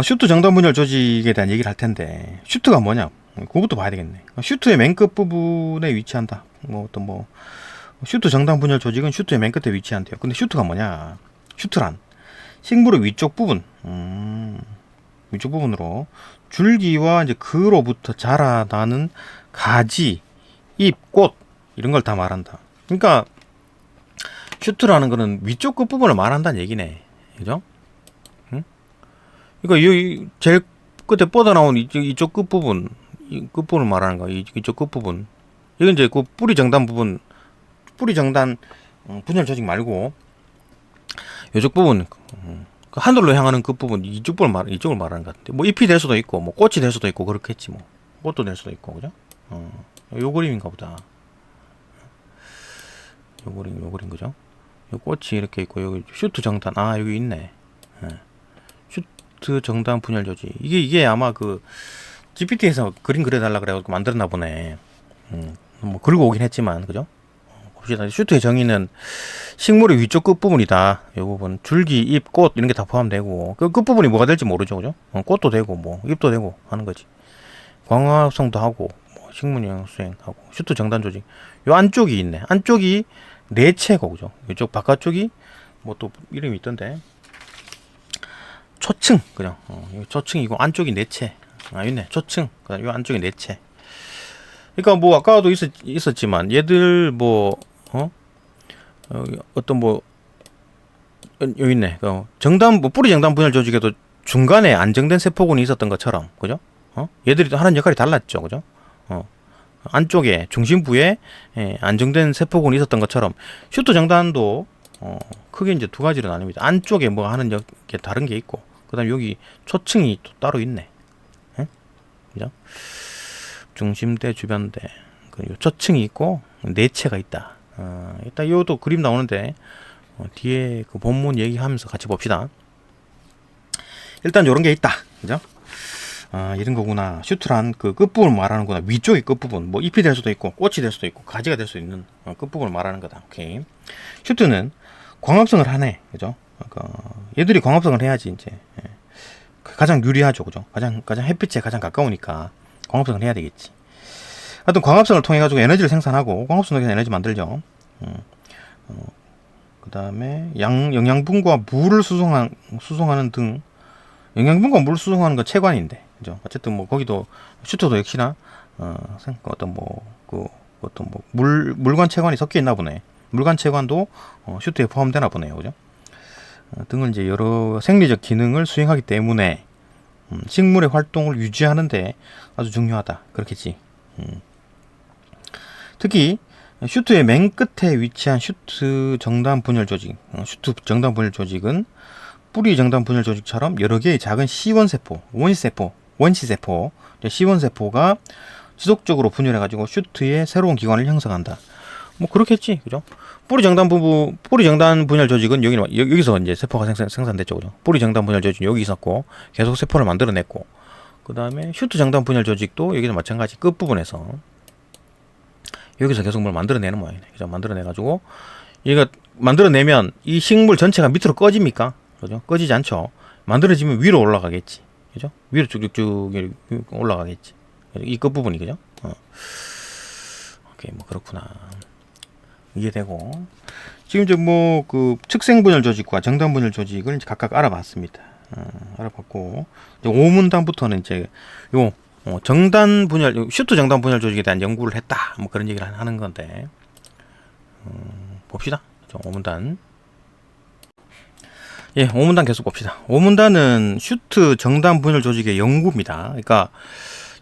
슈트 정단 분열 조직에 대한 얘기를 할 텐데, 슈트가 뭐냐? 그것부터 봐야 되겠네. 슈트의 맨 끝 부분에 위치한다. 슈트 정단 분열 조직은 슈트의 맨 끝에 위치한대요. 근데 슈트가 뭐냐? 슈트란 식물의 위쪽 부분, 위쪽 부분으로 줄기와 이제 그로부터 자라나는 가지, 잎, 꽃 이런 걸 다 말한다. 그러니까 슈트라는 거는 위쪽 끝 부분을 말한다는 얘기네. 그죠? 그러니까 이 제일 끝에 뻗어나온 이쪽 끝 부분, 이 끝 부분을 말하는 거야. 이쪽 끝 부분. 이건 이제 그 뿌리 정단 부분, 뿌리 정단 분열 조직 말고 이쪽 부분, 하늘로 향하는 그 부분, 이쪽을 말하는 것 같은데, 뭐 잎이 될 수도 있고, 뭐 꽃이 될 수도 있고 그렇겠지 뭐. 꽃도 될 수도 있고, 그죠? 요 그림인가 보다. 요 그림 그죠? 요 꽃이 이렇게 있고 여기 슈트 정단, 여기 있네. 슈트 정단 분열 조직. 이게 아마 GPT에서 그림 그려달라 그래가지고 만들었나 보네. 뭐 그리고 오긴 했지만, 그죠? 봅시다. 슈트의 정의는 식물의 위쪽 끝부분이다. 이 부분 줄기, 잎, 꽃 이런 게 다 포함되고 그 끝부분이 뭐가 될지 모르죠, 그죠? 꽃도 되고 뭐 잎도 되고 하는 거지. 광합성도 하고 뭐 식물영 수행하고 슈트 정단 조직. 요 안쪽이 있네. 안쪽이 내체고, 그죠? 이쪽 바깥쪽이 뭐 또 이름이 있던데 초층, 그죠? 초층이고 안쪽이 내체. 있네. 초층. 그다음 요 안쪽이 내체. 그러니까 뭐 아까도 있었지만 얘들 뭐 어떤 뭐 여기 있네. 정단 뿌리 정단 분열 조직에도 중간에 안정된 세포군이 있었던 것처럼, 그죠? 얘들이 하는 역할이 달랐죠, 그죠? 안쪽에 중심부에 안정된 세포군이 있었던 것처럼 슈트 정단도 크게 이제 두 가지로 나뉩니다. 안쪽에 뭐 하는 게 다른 게 있고, 그다음 여기 초층이 또 따로 있네. 그죠? 중심대, 주변대, 그리고 초층이 있고 내체가 있다. 일단 요도 그림 나오는데 뒤에 그 본문 얘기하면서 같이 봅시다. 일단 요런 게 있다, 그죠? 이런 거구나. 슈트란 그 끝부분을 말하는구나. 위쪽의 끝부분, 뭐 잎이 될 수도 있고 꽃이 될 수도 있고 가지가 될 수 있는 끝부분을 말하는 거다. 오케이. 슈트는 광합성을 하네, 그죠? 얘들이 광합성을 해야지 이제 가장 유리하죠, 그죠? 가장 햇빛에 가장 가까우니까 광합성을 해야 되겠지. 하여튼 광합성을 통해 가지고 에너지를 생산하고 광합성을 통해서 에너지 만들죠. 그 다음에 영양분과 물을 수송하는 등 영양분과 물을 수송하는 건 체관인데, 그죠? 어쨌든 뭐 거기도 슈트도 역시나 물관 체관이 섞여 있나 보네. 물관 체관도 슈트에 포함되나 보네요, 그죠? 등은 이제 여러 생리적 기능을 수행하기 때문에 식물의 활동을 유지하는데 아주 중요하다. 그렇겠지. 특히 슈트의 맨 끝에 위치한 슈트 정단 분열 조직, 슈트 정단 분열 조직은 뿌리 정단 분열 조직처럼 여러 개의 작은 시원세포, 원시세포, 시원세포가 지속적으로 분열해가지고 슈트의 새로운 기관을 형성한다. 뭐 그렇겠지, 그죠? 뿌리 정단 분열 조직은 여기서 이제 세포가 생산됐죠, 그죠? 뿌리 정단 분열 조직은 여기 있었고 계속 세포를 만들어냈고, 그 다음에 슈트 정단 분열 조직도 여기서 마찬가지 끝 부분에서 여기서 계속 뭘 만들어내는 모양이네, 그죠? 만들어내가지고 얘가 만들어내면 이 식물 전체가 밑으로 꺼집니까? 그죠? 꺼지지 않죠. 만들어지면 위로 올라가겠지, 그죠? 위로 쭉쭉쭉 올라가겠지. 이 끝부분이, 그죠? 오케이, 뭐 그렇구나. 이해되고, 지금 이제 뭐 그 측생 분열 조직과 정단 분열 조직을 이제 각각 알아봤습니다. 알아봤고, 이제 5문단부터는 이제 요 정단 분열, 슈트 정단 분열 조직에 대한 연구를 했다, 뭐 그런 얘기를 하는 건데, 봅시다. 5문단. 예, 5문단 계속 봅시다. 5문단은 슈트 정단 분열 조직의 연구입니다. 그러니까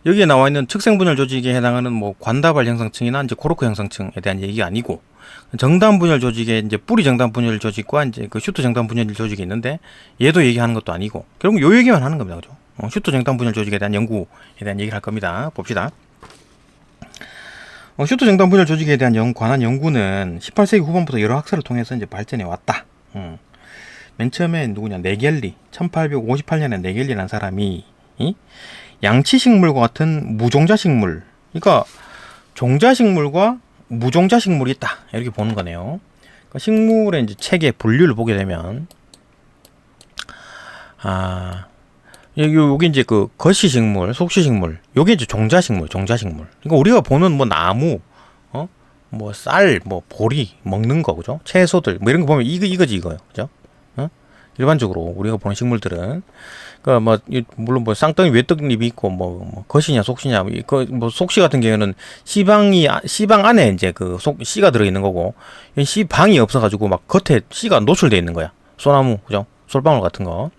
여기에 나와 있는 측생 분열 조직에 해당하는 뭐 관다발 형성층이나 이제 코르크 형성층에 대한 얘기가 아니고, 정단 분열 조직에 이제 뿌리 정단 분열 조직과 이제 그 슈트 정단 분열 조직이 있는데 얘도 얘기하는 것도 아니고, 결국 요 얘기만 하는 겁니다. 그죠? 슈트 정단 분열 조직에 대한 연구에 대한 얘기를 할 겁니다. 봅시다. 슈트 정단 분열 조직에 대한 관한 연구는 18세기 후반부터 여러 학설을 통해서 이제 발전해 왔다. 맨 처음에 누구냐, 네겔리, 1858년에 네겔리라는 사람이 양치식물과 같은 무종자식물, 그러니까 종자식물과 무종자식물이 있다, 이렇게 보는 거네요. 그러니까 식물의 이제 체계 분류를 보게 되면, 여기 이제 그 거시식물, 속시식물, 요게 이제 종자식물. 그러니까 우리가 보는 뭐 나무, 뭐 쌀, 뭐 보리 먹는 거, 그죠? 채소들 뭐 이런 거 보면 이거지, 그죠? 일반적으로 우리가 보는 식물들은, 그러니까 뭐 물론 뭐 쌍덩이 외떡잎이 있고 뭐 거시냐 속시냐, 뭐 속시 같은 경우에는 씨방 안에 이제 그 씨가 들어 있는 거고, 씨방이 없어가지고 막 겉에 씨가 노출돼 있는 거야. 소나무, 그죠? 솔방울 같은 거.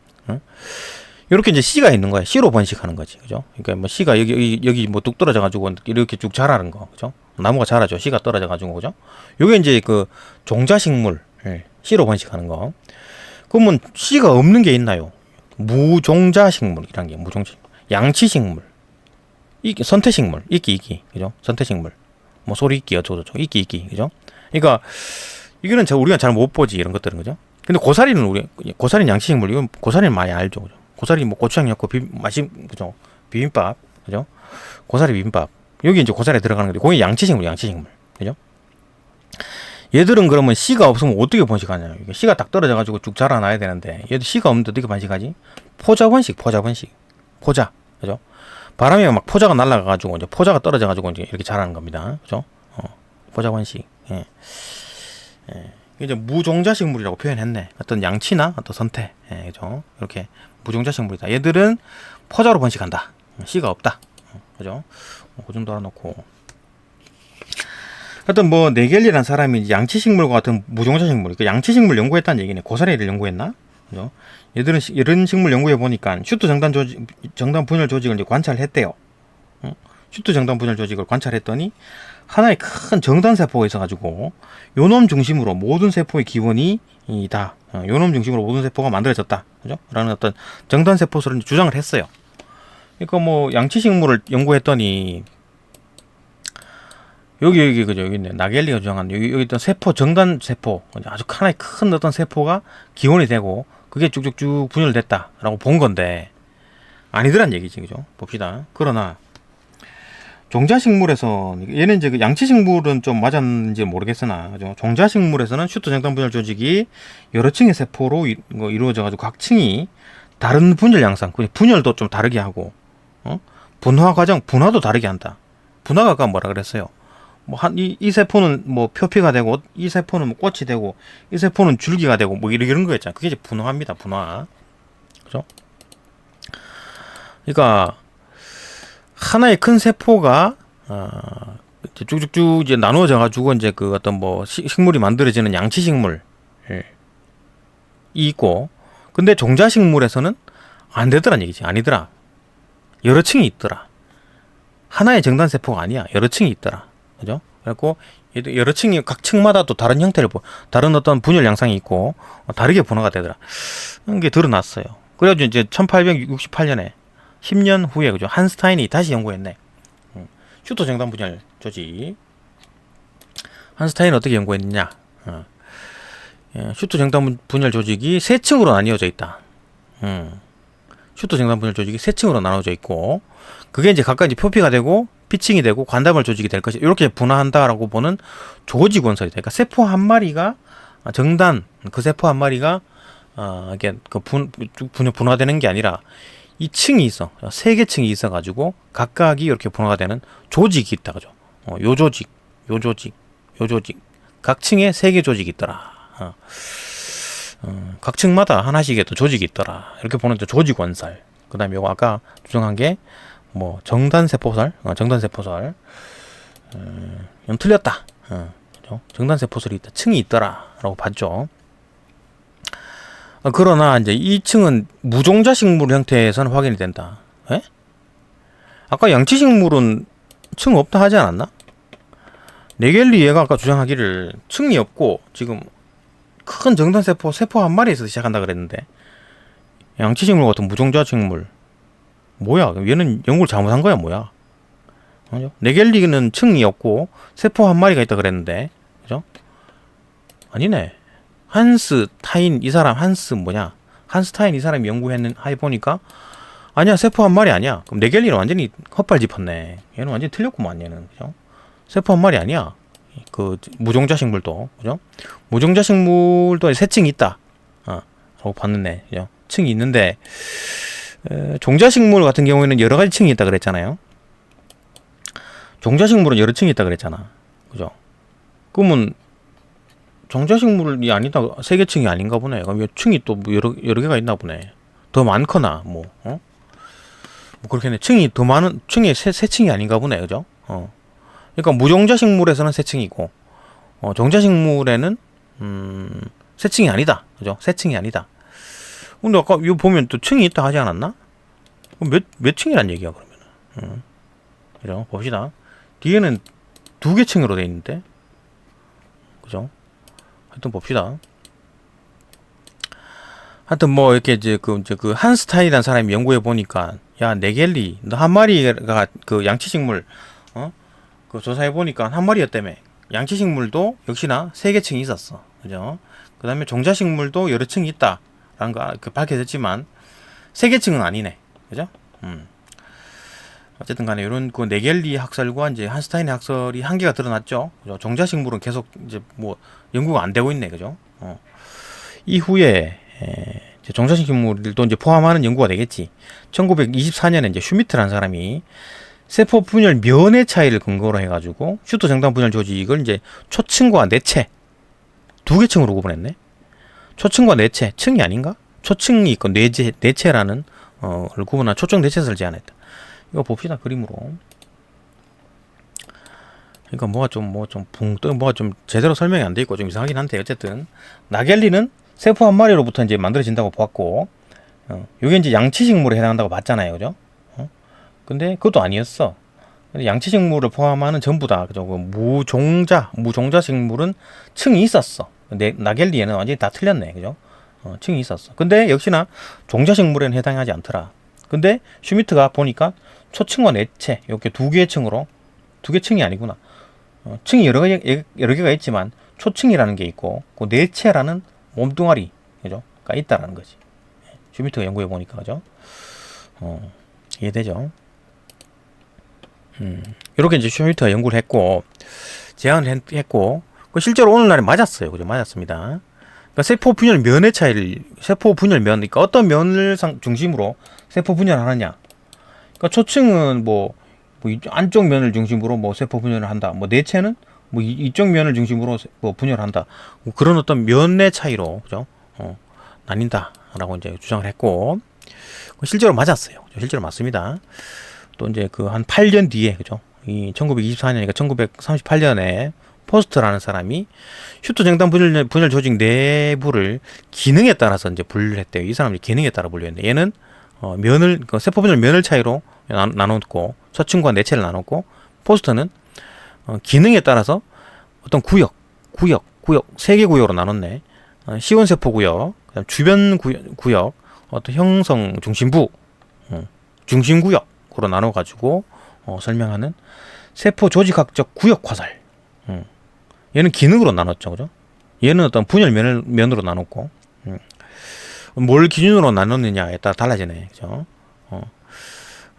이렇게 이제 씨가 있는 거야. 씨로 번식하는 거지, 그죠? 그러니까 뭐 씨가 여기 뭐 뚝 떨어져가지고 이렇게 쭉 자라는 거, 그죠? 나무가 자라죠. 씨가 떨어져가지고, 그죠? 요게 이제 그 종자식물, 씨로 번식하는 거. 그러면 씨가 없는 게 있나요? 무종자식물이란 게 양치식물, 선태식물, 이끼, 그죠? 선태식물, 뭐 소리 이끼 어쩌고저쩌고, 이끼, 그죠? 그러니까 이거는 우리가 잘 못 보지, 이런 것들은, 그죠? 근데 고사리는 양치식물, 이건 고사리는 많이 알죠, 그죠? 고사리 뭐 고추장 넣고 그죠? 비빔밥, 그죠? 고사리 비빔밥, 여기 이제 고사리 들어가는 건데, 거기 양치식물, 그죠? 얘들은 그러면 씨가 없으면 어떻게 번식하냐? 씨가 딱 떨어져가지고 쭉 자라나야 되는데, 얘도 씨가 없는데 어떻게 번식하지? 포자, 그죠? 바람에 막 포자가 날아가가지고 이제 포자가 떨어져가지고 이제 이렇게 자라는 겁니다, 그죠? 포자 번식. 예. 이제 무종자식물이라고 표현했네. 어떤 양치나 어떤 선태, 그죠? 이렇게 무종자식물이다. 얘들은 포자로 번식한다. 씨가 없다, 그죠? 그 정도 알아놓고. 하여튼 뭐 네겔리라는 사람이 양치식물과 같은 무종자식물, 그 양치식물 연구했다는 얘기네. 고사리를 연구했나? 그죠? 얘들은 이런 식물 연구해 보니까 슈트 정단 분열 조직을 이제 관찰했대요. 슈트 정단 분열 조직을 관찰했더니 하나의 큰 정단 세포가 있어가지고 요놈 중심으로 모든 세포의 기원이 다 요놈 중심으로 모든 세포가 만들어졌다, 그죠? 라는 어떤 정단 세포설을 주장을 했어요. 그러니까 뭐 양치식물을 연구했더니 여기 그죠? 여기 있네. 나겔리가 주장한 여기 있던 정단 세포, 아주 하나의 큰 어떤 세포가 기원이 되고 그게 쭉쭉쭉 분열됐다라고 본 건데 아니더란 얘기지, 그죠? 봅시다. 그러나 종자식물에서, 얘는 이제 그 양치식물은 좀 맞았는지 모르겠으나, 그죠? 종자식물에서는 슈트 정단 분열 조직이 여러 층의 세포로 이루어져가지고 각 층이 다른 분열 양상, 분열도 좀 다르게 하고, 분화도 다르게 한다. 분화가 아까 뭐라 그랬어요? 뭐 이 세포는 뭐 표피가 되고, 이 세포는 뭐 꽃이 되고, 이 세포는 줄기가 되고, 뭐 이런 거 있잖아. 그게 이제 분화입니다, 분화. 그죠? 그러니까 하나의 큰 세포가 쭉쭉쭉 이제 나누어져 가지고 이제 그 어떤 뭐 식물이 만들어지는 양치식물이 있고, 근데 종자식물에서는 안 되더란 얘기지. 아니더라. 여러 층이 있더라. 하나의 정단 세포가 아니야. 여러 층이 있더라. 그죠? 그래갖고 여러 층이 각 층마다 또 다른 형태를 다른 어떤 분열 양상이 있고 다르게 분화가 되더라. 이게 드러났어요. 그래가지고 이제 1868년에 10년 후에 그죠 한스타인이 다시 연구했네. 슈터 정단 분열 조직. 한스타인은 어떻게 연구했느냐? 슈터 정단 분열 조직이 세 층으로 나뉘어져 있다. 슈터 정단 분열 조직이 세 층으로 나눠져 있고 그게 이제 각각 이제 표피가 되고 피칭이 되고 관다발 조직이 될 것이 이렇게 분화한다라고 보는 조직 원설이다. 그러니까 세포 한 마리가 정단 그 세포 한 마리가 이게 그 분화되는 게 아니라 이 층이 있어 세 개 층이 있어 가지고 각각이 이렇게 분화가 되는 조직이 있다 그죠. 요 조직 요 조직 요 조직 각 층에 세 개 조직이 있더라. 각 층마다 하나씩의 또 조직이 있더라. 이렇게 보는 또 조직 원설. 그다음에 요거 아까 주장한 게 뭐 정단세포설, 정단세포설, 이건 틀렸다. 그죠? 정단세포설이 있다, 층이 있더라라고 봤죠. 그러나 이제 이 층은 무종자식물 형태에서는 확인이 된다. 에? 아까 양치식물은 층 없다 하지 않았나? 네겔리 얘가 아까 주장하기를 층이 없고 지금 큰 정단세포 세포 한 마리에서 시작한다 그랬는데 양치식물 같은 무종자식물 뭐야? 얘는 연구를 잘못한 거야, 뭐야? 그죠? 네겔리는 층이 없고 세포 한 마리가 있다 그랬는데, 그죠? 아니네. 한스타인 이 사람 한스타인 이 사람이 연구해 보니까 아니야 세포 한 마리 아니야. 그럼 네겔리는 완전히 헛발 짚었네. 얘는 완전히 틀렸구만 얘는, 그죠? 세포 한 마리 아니야. 그 무종자식물도, 그죠? 무종자식물도 세 층이 있다. 라고 봤는데, 그죠? 층이 있는데. 종자식물 같은 경우에는 여러 가지 층이 있다 그랬잖아요. 종자식물은 여러 층이 있다 그랬잖아. 그죠? 그러면 종자식물이 아니다, 세 개 층이 아닌가 보네. 그럼 층이 또 여러 개가 있나 보네. 더 많거나, 뭐 그렇겠네. 층이 더 많은, 층이 세 층이 아닌가 보네. 그죠? 그러니까 무종자식물에서는 세 층이고, 종자식물에는, 세 층이 아니다. 그죠? 세 층이 아니다. 근데 아까 이거 보면 또 층이 있다 하지 않았나? 몇 층이란 얘기야 그러면은. 그죠? 봅시다. 뒤에는 두 개 층으로 돼 있는데, 그죠? 하여튼 봅시다. 하여튼 뭐 이렇게 이제 그 한스타인이라는 사람이 연구해 보니까 야 네겔리 너 한 마리가 그 양치식물 그 조사해 보니까 한 마리였다며. 양치식물도 역시나 세 개 층이 있었어. 그죠? 그다음에 종자식물도 여러 층이 있다. 라는 거 밝혀졌지만 세계층은 아니네. 그죠? 어쨌든 간에 이런 그 네겔리 학설과 이제 한스타인의 학설이 한계가 드러났죠. 그죠? 종자식물은 계속 이제 뭐 연구가 안 되고 있네. 그죠? 이후에 이제 종자식물들도 이제 포함하는 연구가 되겠지. 1924년에 이제 슈미트라는 사람이 세포 분열 면의 차이를 근거로 해가지고 슈터 정단 분열 조직을 이제 초층과 내체 두 개 층으로 구분했네. 초층과 내체, 층이 아닌가? 초층이 있고 내체라는 를 구분한 초층 내체설을 제안했다. 이거 봅시다 그림으로. 그러니까 뭐가 좀 제대로 설명이 안 돼 있고 좀 이상하긴 한데 어쨌든 나겔리는 세포 한 마리로부터 이제 만들어진다고 봤고, 요게 이제 양치식물에 해당한다고 봤잖아요, 그죠? 근데 그것도 아니었어. 근데 양치식물을 포함하는 전부 다 그죠? 무종자식물은 층이 있었어. 나겔리에는 완전히 다 틀렸네, 그죠? 층이 있었어. 근데 역시나 종자식물에는 해당하지 않더라. 근데 슈미트가 보니까 초층과 내체 이렇게 두 개의 층으로, 두 개 층이 아니구나. 층이 여러 개가 있지만 초층이라는 게 있고 그 내체라는 몸뚱아리, 그죠? 가 있다라는 거지. 슈미트가 연구해 보니까, 그죠? 이해되죠? 이렇게 이제 슈미트가 연구를 했고 제안을 했고 실제로 오늘날에 맞았어요. 그죠? 맞았습니다. 그러니까 세포 분열 면의 차이를, 세포 분열 면, 그러니까 어떤 면을 중심으로 세포 분열하느냐. 그러니까 초층은 뭐 안쪽 면을 중심으로 뭐 세포 분열을 한다. 뭐 내체는 뭐 이쪽 면을 중심으로 뭐 분열한다. 뭐 그런 어떤 면의 차이로, 그죠? 나뉜다라고 이제 주장을 했고 실제로 맞았어요. 실제로 맞습니다. 또 이제 그 한 8년 뒤에, 그죠? 이 1924년이니까 1938년에 포스트라는 사람이 슈터 정단 분열 조직 내부를 기능에 따라서 이제 분류를 했대요. 이 사람이 기능에 따라 분류했는데 얘는 면을 세포 분열 면을 차이로 나눴고 초층과 내체를 나눴고 포스트는 기능에 따라서 어떤 구역 3개 구역으로 나눴네. 시원세포 구역, 그다음 주변 구역, 어떤 형성 중심부, 중심구역으로 나눠가지고 설명하는 세포 조직학적 구역 화살. 얘는 기능으로 나눴죠, 그죠? 얘는 어떤 분열 면으로 나눴고, 뭘 기준으로 나눴느냐에 따라 달라지네, 그죠?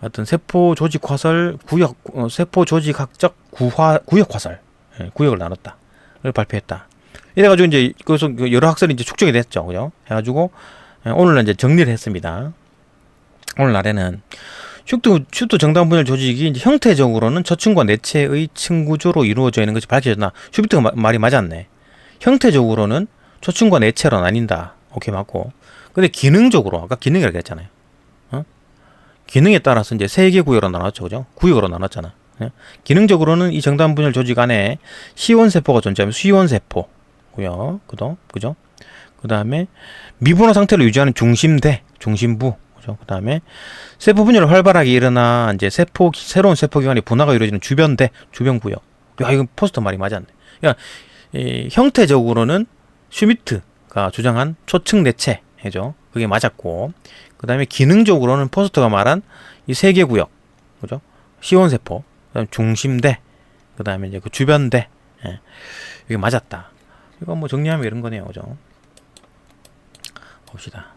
어떤 세포 조직 화살 구역, 세포 조직학적 구역 화살, 구역을 나눴다. 를 발표했다. 이래가지고 이제 그래서 여러 학설이 이제 축적이 됐죠, 그죠? 해가지고 오늘날 이제 정리를 했습니다. 오늘날에는 슈트 정당 분열 조직이 이제 형태적으로는 저층과 내체의 층 구조로 이루어져 있는 것이 밝혀졌나? 슈비트가 말이 맞았네. 형태적으로는 저층과 내체로 나뉜다. 오케이, 맞고. 근데 기능적으로 아까 기능이라고 했잖아요. 기능에 따라서 이제 3개 구역으로 나눴죠, 그죠? 구역으로 나눴잖아. 기능적으로는 이 정당 분열 조직 안에 시원세포가 존재하면 시원세포 구역, 그죠? 그 다음에 미분화 상태를 유지하는 중심대, 중심부, 그죠? 그 다음에 세포 분열이 활발하게 일어나 이제 새로운 세포 기관이 분화가 이루어지는 주변대, 주변구역. 야, 이거 포스터 말이 맞았네. 그러니까 형태적으로는 슈미트가 주장한 초층 내체죠. 그게 맞았고, 그 다음에 기능적으로는 포스터가 말한 이 3개 구역, 그죠? 시원세포, 그다음 중심대, 그 다음에 이제 그 주변대, 이게 맞았다. 이거 뭐 정리하면 이런 거네요, 그죠? 봅시다.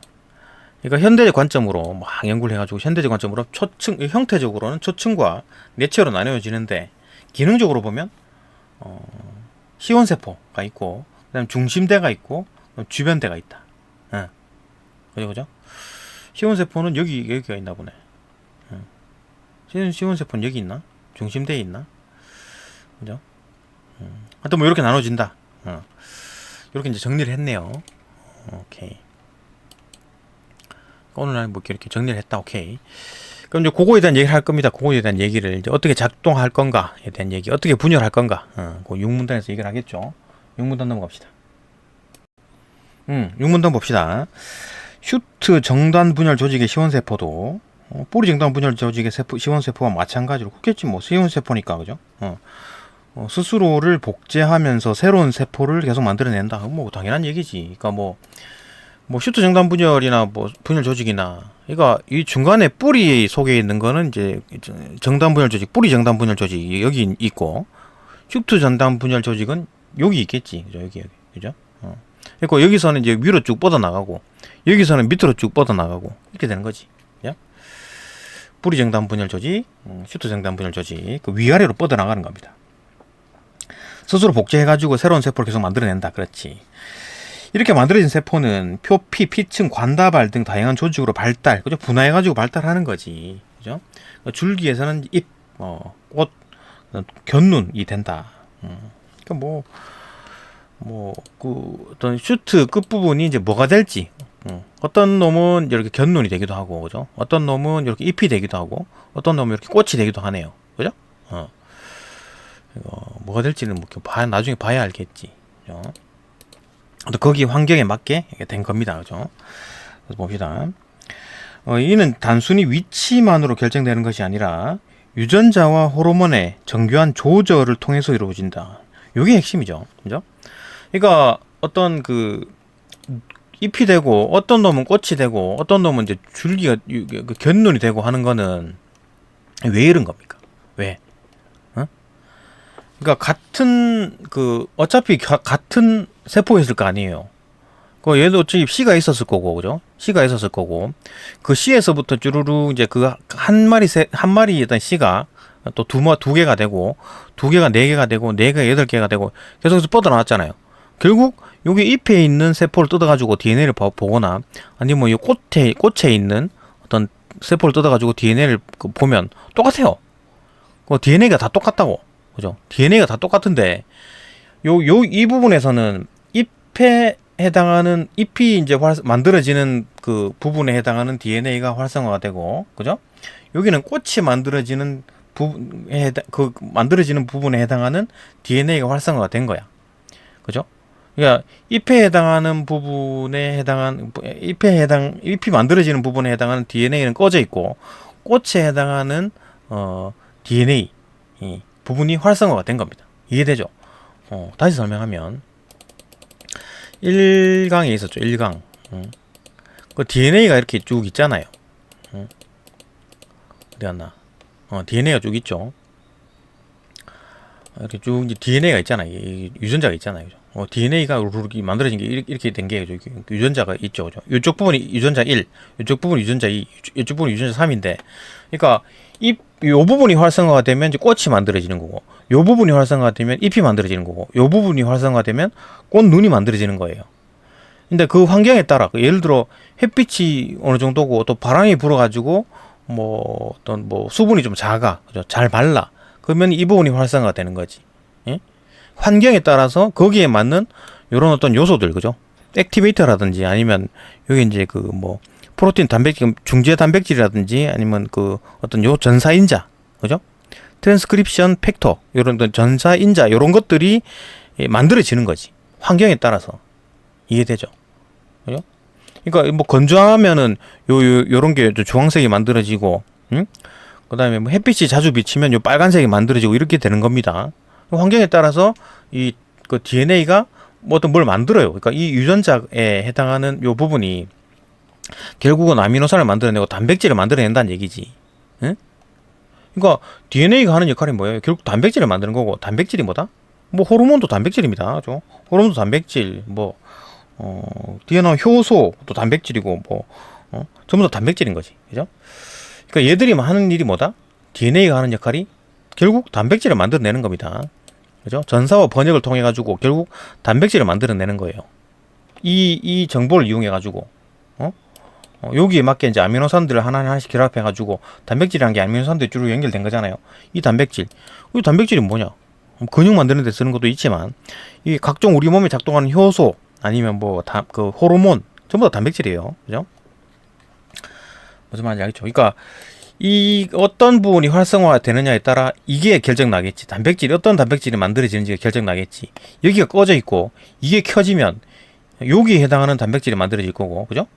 그러니까 현대적 관점으로 막 연구를 해가지고 현대적 관점으로 형태적으로는 초층과 내체로 나뉘어지는데 기능적으로 보면 시원세포가 있고, 그다음 중심대가 있고, 주변대가 있다. 그죠? 시원세포는 여기가 있나 보네. 시원세포는 여기 있나? 중심대에 있나? 그죠? 하여튼 뭐 이렇게 나눠진다. 이렇게 이제 정리를 했네요. 오케이. 오늘 뭐 이렇게 정리를 했다. 오케이. 그럼 이제 그거에 대한 얘기를 할 겁니다. 그거에 대한 얘기를 이제 어떻게 작동할 건가에 대한 얘기, 어떻게 분열할 건가. 그 6문단에서 얘기를 하겠죠. 6문단 넘어갑시다. 6문단 봅시다. 슈트 정단 분열 조직의 시원세포도 뿌리 정단 분열 조직의 시원세포와 마찬가지로 그렇겠지 뭐. 시원세포니까, 그죠? 스스로를 복제하면서 새로운 세포를 계속 만들어낸다. 뭐 당연한 얘기지. 그러니까 뭐 슈트 정단 분열이나 뭐 분열 조직이나, 그러니까 이 중간에 뿌리 속에 있는 거는 이제 정단 분열 조직, 뿌리 정단 분열 조직이 여기 있고, 슈트 정단 분열 조직은 여기 있겠지, 그죠? 여기, 그죠? 그러니까 여기서는 이제 위로 쭉 뻗어 나가고, 여기서는 밑으로 쭉 뻗어 나가고, 이렇게 되는 거지. 그죠? 뿌리 정단 분열 조직, 슈트 정단 분열 조직, 그 위아래로 뻗어 나가는 겁니다. 스스로 복제해가지고 새로운 세포를 계속 만들어낸다. 그렇지. 이렇게 만들어진 세포는 표피, 피층, 관다발 등 다양한 조직으로 발달, 그죠? 분화해가지고 발달하는 거지. 그죠? 줄기에서는 잎, 꽃, 견눈이 된다. 그러니까 어떤 슈트 끝부분이 이제 뭐가 될지. 어떤 놈은 이렇게 견눈이 되기도 하고, 그죠? 어떤 놈은 이렇게 잎이 되기도 하고, 어떤 놈은 이렇게 꽃이 되기도 하네요. 그죠? 뭐가 될지는 나중에 봐야 알겠지. 그죠? 또 거기 환경에 맞게 된 겁니다. 그죠? 그래서 봅시다. 이는 단순히 위치만으로 결정되는 것이 아니라 유전자와 호르몬의 정교한 조절을 통해서 이루어진다. 이게 핵심이죠. 그죠? 그러니까 어떤 잎이 되고, 어떤 놈은 꽃이 되고, 어떤 놈은 이제 줄기가 견눈이 되고 하는 거는 왜 이런 겁니까? 왜? 그러니까 어차피 같은 세포였을 거 아니에요. 얘도 어차피 씨가 있었을 거고, 그죠? 씨가 있었을 거고, 그 씨에서부터 쭈루루 이제 한 마리 어떤 씨가 또 두 개가 되고, 두 개가 4개가 되고, 4개가 8개가 되고, 계속해서 뻗어나왔잖아요. 결국 여기 잎에 있는 세포를 뜯어가지고 DNA를 보거나, 아니면 이 꽃에 있는 어떤 세포를 뜯어가지고 DNA를 보면 똑같아요. DNA가 다 똑같다고. 그죠? DNA가 다 똑같은데, 이 부분에서는 잎이 이제 만들어지는 그 부분에 해당하는 DNA가 활성화가 되고, 그죠? 여기는 꽃이 만들어지는 만들어지는 부분에 해당하는 DNA가 활성화가 된 거야. 그죠? 그러니까 잎이 만들어지는 부분에 해당하는 DNA는 꺼져 있고, 꽃에 해당하는 DNA 부분이 활성화가 된 겁니다. 이해되죠? 다시 설명하면 1강에 있었죠. 1강. 그 DNA가 이렇게 쭉 있잖아요. 어디 갔나? DNA가 쭉 있죠. 이렇게 쭉 이제 DNA가 있잖아요. 유전자가 있잖아요. 그죠? DNA가 이렇게 만들어진 게 이렇게 된 게 유전자가 있죠. 그죠? 이쪽 부분이 유전자 1, 이쪽 부분이 유전자 2, 이쪽 부분이 유전자 3인데, 그러니까 이 부분이 활성화가 되면 이제 꽃이 만들어지는 거고, 요 부분이 활성화가 되면 잎이 만들어지는 거고, 요 부분이 활성화가 되면 꽃눈이 만들어지는 거예요. 근데 그 환경에 따라, 예를 들어 햇빛이 어느 정도고 또 바람이 불어가지고 뭐 어떤 뭐 수분이 좀 작아, 그죠? 잘 발라. 그러면 이 부분이 활성화가 되는 거지. 예? 환경에 따라서 거기에 맞는 요런 어떤 요소들, 그죠? 액티베이터라든지 아니면 여기 이제 그 뭐 프로틴 단백질, 중재 단백질이라든지 아니면 그 어떤 요 전사인자, 그죠? 트랜스크립션 팩터, 요런 전사인자, 요런 것들이 만들어지는 거지. 환경에 따라서. 이해되죠? 그죠? 그러니까 뭐 건조하면은 요런 게 주황색이 만들어지고, 그 다음에 뭐 햇빛이 자주 비치면 요 빨간색이 만들어지고 이렇게 되는 겁니다. 환경에 따라서 이 그 DNA가 뭐 어떤 뭘 만들어요. 그러니까 이 유전자에 해당하는 요 부분이 결국은 아미노산을 만들어내고 단백질을 만들어낸다는 얘기지. 응? 그러니까 DNA가 하는 역할이 뭐예요? 결국 단백질을 만드는 거고, 단백질이 뭐다? 뭐 호르몬도 단백질입니다. 그죠? 호르몬도 단백질, 뭐 DNA 효소 또 단백질이고, 뭐 전부 다 단백질인 거지. 그죠? 그러니까 얘들이 하는 일이 뭐다? DNA가 하는 역할이 결국 단백질을 만들어내는 겁니다. 그죠? 전사와 번역을 통해 가지고 결국 단백질을 만들어내는 거예요. 이 정보를 이용해 가지고 여기에 맞게 이제 아미노산들을 하나씩 결합해 가지고 단백질이라는 게 아미노산들이 주로 연결된 거잖아요. 이 단백질이 뭐냐? 근육 만드는 데 쓰는 것도 있지만 이 각종 우리 몸에 작동하는 효소 아니면 뭐 그 호르몬 전부 다 단백질이에요. 그죠? 무슨 말인지 알겠죠? 그러니까 이 어떤 부분이 활성화가 되느냐에 따라 이게 결정 나겠지. 단백질이 어떤 단백질이 만들어지는지가 결정 나겠지. 여기가 꺼져 있고 이게 켜지면 여기에 해당하는 단백질이 만들어질 거고, 그죠?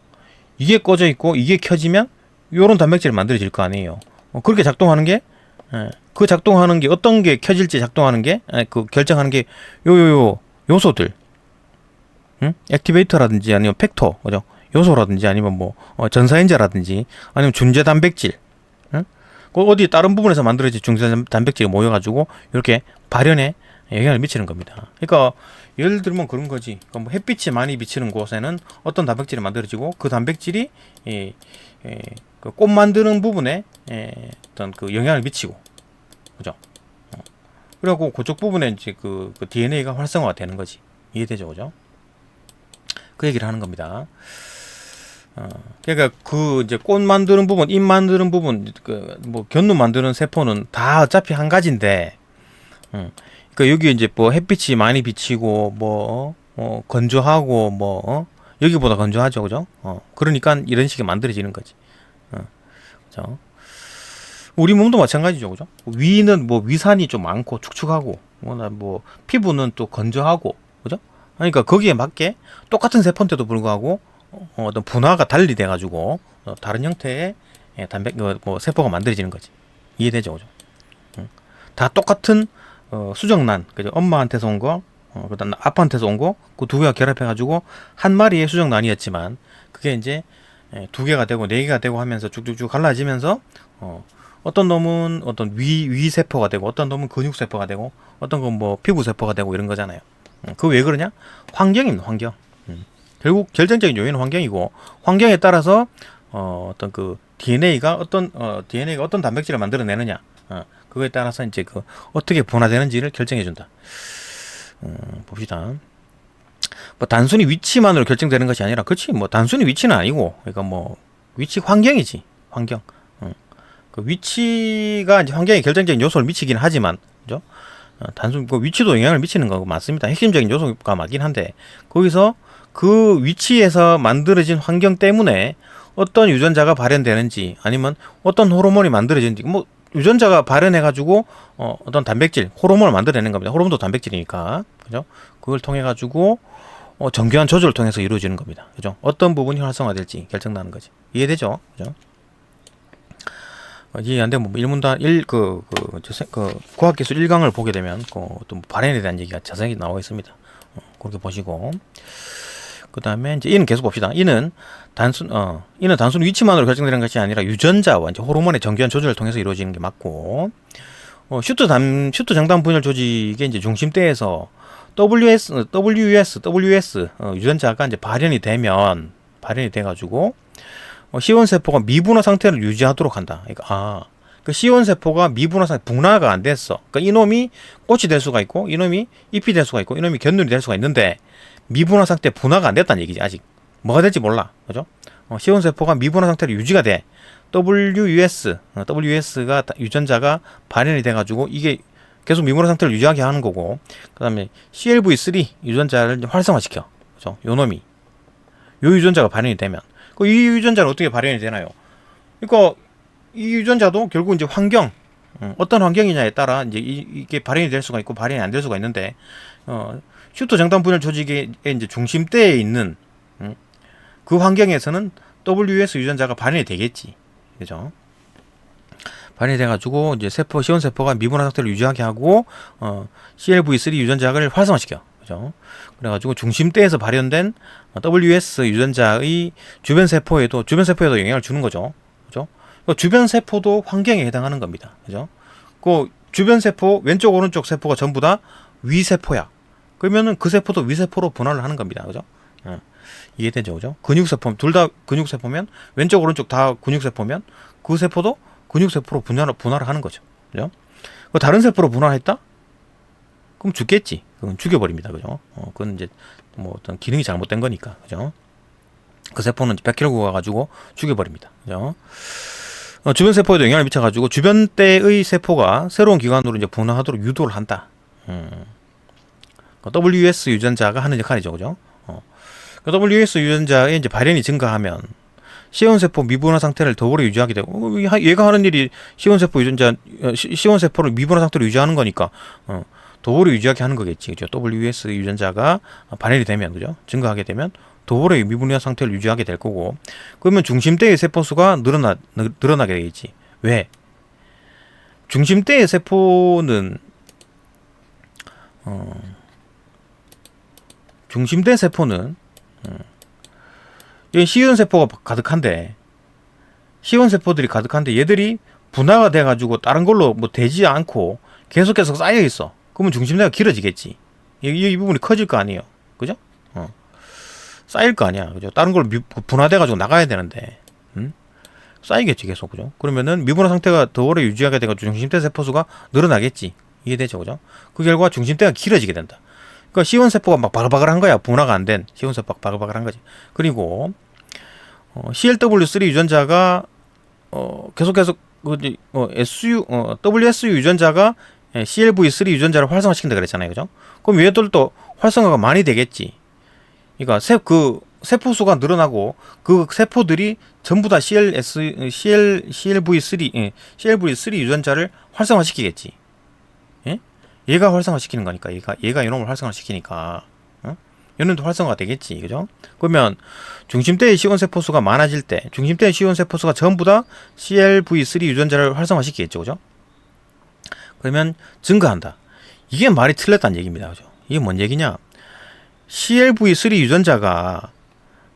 이게 꺼져 있고 이게 켜지면 요런 단백질이 만들어질 거 아니에요. 그렇게 작동하는 게 그 작동하는 게 어떤 게 켜질지 작동하는 게 그 결정하는 게 요소들, 액티베이터라든지 아니면 팩터, 그죠? 요소라든지 아니면 뭐 전사인자라든지 아니면 중재 단백질, 어디 다른 부분에서 만들어진 중재 단백질이 모여가지고 이렇게 발현에 영향을 미치는 겁니다. 그러니까 예를 들면 그런 거지. 그러니까 뭐 햇빛이 많이 비치는 곳에는 어떤 단백질이 만들어지고 그 단백질이 그 꽃 만드는 부분에 어떤 그 영향을 미치고, 그죠? 그리고 그쪽 부분에 이제 그 DNA가 활성화가 되는 거지. 이해되죠, 그죠? 그 얘기를 하는 겁니다. 그러니까 그 이제 꽃 만드는 부분, 잎 만드는 부분, 그 뭐 견눈 만드는 세포는 다 어차피 한 가지인데, 그러니까 여기 이제 뭐 햇빛이 많이 비치고 뭐 건조하고 뭐 여기보다 건조하죠, 그죠? 그러니까 이런 식이 만들어지는 거지. 그죠? 우리 몸도 마찬가지죠, 그죠? 위는 뭐 위산이 좀 많고 축축하고, 뭐 피부는 또 건조하고, 그죠? 그러니까 거기에 맞게 똑같은 세포인데도 불구하고 어떤 분화가 달리 돼가지고 다른 형태의 뭐 세포가 만들어지는 거지. 이해되죠, 그죠? 다 똑같은 수정란, 그죠? 엄마한테서 온 거, 그다음 아빠한테서 온 거, 그 두 개가 결합해가지고 한 마리의 수정란이었지만 그게 이제 두 개가 되고 네 개가 되고 하면서 쭉쭉쭉 갈라지면서 어떤 놈은 어떤 위 세포가 되고 어떤 놈은 근육 세포가 되고 어떤 건 뭐 피부 세포가 되고 이런 거잖아요. 그 왜 그러냐? 환경입니다, 환경. 결국 결정적인 요인은 환경이고, 환경에 따라서 어떤 그 DNA가 어떤 단백질을 만들어내느냐, 그거에 따라서 이제 그 어떻게 분화되는지를 결정해 준다. 봅시다. 뭐 단순히 위치만으로 결정되는 것이 아니라, 그렇지, 뭐 단순히 위치는 아니고, 그러니까 뭐 위치 환경이지, 환경. 그 위치가 이제 환경에 결정적인 요소를 미치긴 하지만, 그죠? 단순히 그 위치도 영향을 미치는 거 맞습니다. 핵심적인 요소가 맞긴 한데, 거기서 그 위치에서 만들어진 환경 때문에 어떤 유전자가 발현되는지 아니면 어떤 호르몬이 만들어지는지, 뭐 유전자가 발현해가지고 어떤 단백질, 호르몬을 만들어내는 겁니다. 호르몬도 단백질이니까, 그죠? 그걸 통해 가지고 정교한 조절을 통해서 이루어지는 겁니다. 그죠? 어떤 부분이 활성화될지 결정나는 거지. 이해되죠? 그죠? 이해 안 되면 뭐 일문단 과학기술 1강을 보게 되면 또 발현에 대한 얘기가 자세히 나와 있습니다. 그렇게 보시고 그 다음에 이제 이는 계속 봅시다. 이는 단순 위치만으로 결정되는 것이 아니라 유전자와 이제 호르몬의 정교한 조절을 통해서 이루어지는 게 맞고 슈트 장단 분열 조직의 이제 중심대에서 WS 유전자가 이제 발현이 돼가지고 시원 세포가 미분화 상태를 유지하도록 한다. 그러니까 그 시원 세포가 미분화 상태 분화가 안 됐어. 그러니까 이놈이 꽃이 될 수가 있고 이놈이 잎이 될 수가 있고 이놈이 곁눈이 될 수가 있는데 미분화 상태 분화가 안 됐다는 얘기지. 아직 뭐가 될지 몰라. 그죠? 시원 세포가 미분화 상태로 유지가 돼. WS가 유전자가 발현이 돼가지고 이게 계속 미분화 상태를 유지하게 하는 거고, 그 다음에 CLV3 유전자를 활성화시켜. 그죠? 요 유전자가 발현이 되면, 이 유전자는 어떻게 발현이 되나요? 그러니까 이 유전자도 결국 이제 어떤 환경이냐에 따라 이제 이게 발현이 될 수가 있고 발현이 안 될 수가 있는데, 슈터 정단 분열 조직의 이제 중심대에 있는 그 환경에서는 WS 유전자가 발현이 되겠지. 그죠? 발현이 돼가지고 이제 시원 세포가 미분화 상태를 유지하게 하고 CLV3 유전자를 활성화시켜. 그죠? 그래가지고 중심대에서 발현된 WS 유전자의 주변 세포에도 영향을 주는 거죠. 그죠? 주변 세포도 환경에 해당하는 겁니다. 그죠? 그 주변 세포 왼쪽 오른쪽 세포가 전부 다 위세포야. 그러면은 그 세포도 위세포로 분할을 하는 겁니다. 그죠? 이해되죠? 그죠? 근육세포, 둘 다 근육세포면, 왼쪽, 오른쪽 다 근육세포면, 그 세포도 근육세포로 분할을 하는 거죠. 그죠? 다른 세포로 분할했다? 그럼 죽겠지. 그건 죽여버립니다. 그죠? 그건 이제, 어떤 기능이 잘못된 거니까. 그죠? 그 세포는 100kg 가가지고 죽여버립니다. 그죠? 주변 세포에도 영향을 미쳐가지고, 주변대의 세포가 새로운 기관으로 이제 분화하도록 유도를 한다. WS 유전자가 하는 역할이죠. 그죠? WS 유전자의 이제 발현이 증가하면 시원세포 미분화 상태를 더 오래 유지하게 되고, 얘가 하는 일이 시원세포를 미분화 상태로 유지하는 거니까 더 오래 유지하게 하는 거겠지. 그죠? WS 유전자가 발현이 되면, 그죠? 증가하게 되면 더 오래 미분화 상태를 유지하게 될 거고, 그러면 중심대의 세포수가 늘어나게 되겠지. 왜? 중심대의 세포는 시원세포가 가득한데, 시원세포들이 가득한데 얘들이 분화가 돼가지고 다른 걸로 되지 않고 계속 쌓여있어. 그러면 중심대가 길어지겠지. 이 부분이 커질 거 아니에요. 그죠? 쌓일 거 아니야. 그죠? 다른 걸로 분화돼가지고 나가야 되는데, 쌓이겠지, 계속. 그죠? 그러면은 미분화 상태가 더 오래 유지하게 돼가지고 중심대 세포수가 늘어나겠지. 이해되죠? 그죠? 그 결과 중심대가 길어지게 된다. 그러니까 시원세포가 막 바글바글한 거야. 분화가 안 된 시원세포가 바글바글한 거지. 그리고 CLW3 유전자가 계속 WS 유전자가 CLV3 유전자를 활성화시킨다 그랬잖아요. 그죠? 그럼 얘들도 활성화가 많이 되겠지. 그러니까 세포수가 늘어나고 그 세포들이 전부 다 CLV3 유전자를 활성화시키겠지. 예? 얘가 활성화시키는 거니까, 얘가 이놈을 활성화시키니까, 얘는도 활성화가 되겠지. 그죠? 그러면 중심대의 시원세포수가 많아질 때, 중심대의 시원세포수가 전부 다 CLV3 유전자를 활성화시키겠죠. 그죠? 그러면 증가한다. 이게 말이 틀렸다는 얘기입니다. 그죠? 이게 뭔 얘기냐? CLV3 유전자가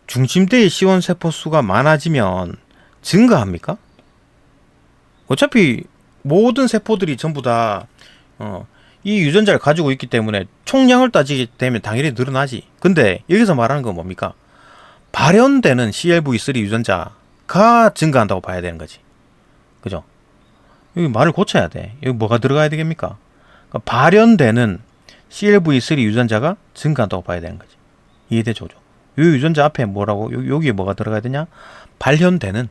중심대의 시원세포수가 많아지면 증가합니까? 어차피 모든 세포들이 전부 다 이 유전자를 가지고 있기 때문에 총량을 따지게 되면 당연히 늘어나지. 근데 여기서 말하는 건 뭡니까? 발현되는 CLV3 유전자가 증가한다고 봐야 되는 거지. 그죠? 여기 말을 고쳐야 돼. 여기 뭐가 들어가야 되겠습니까? 그러니까 발현되는 CLV3 유전자가 증가한다고 봐야 되는 거지. 이해되죠? 이 유전자 앞에 뭐라고? 여기에 뭐가 들어가야 되냐? 발현되는,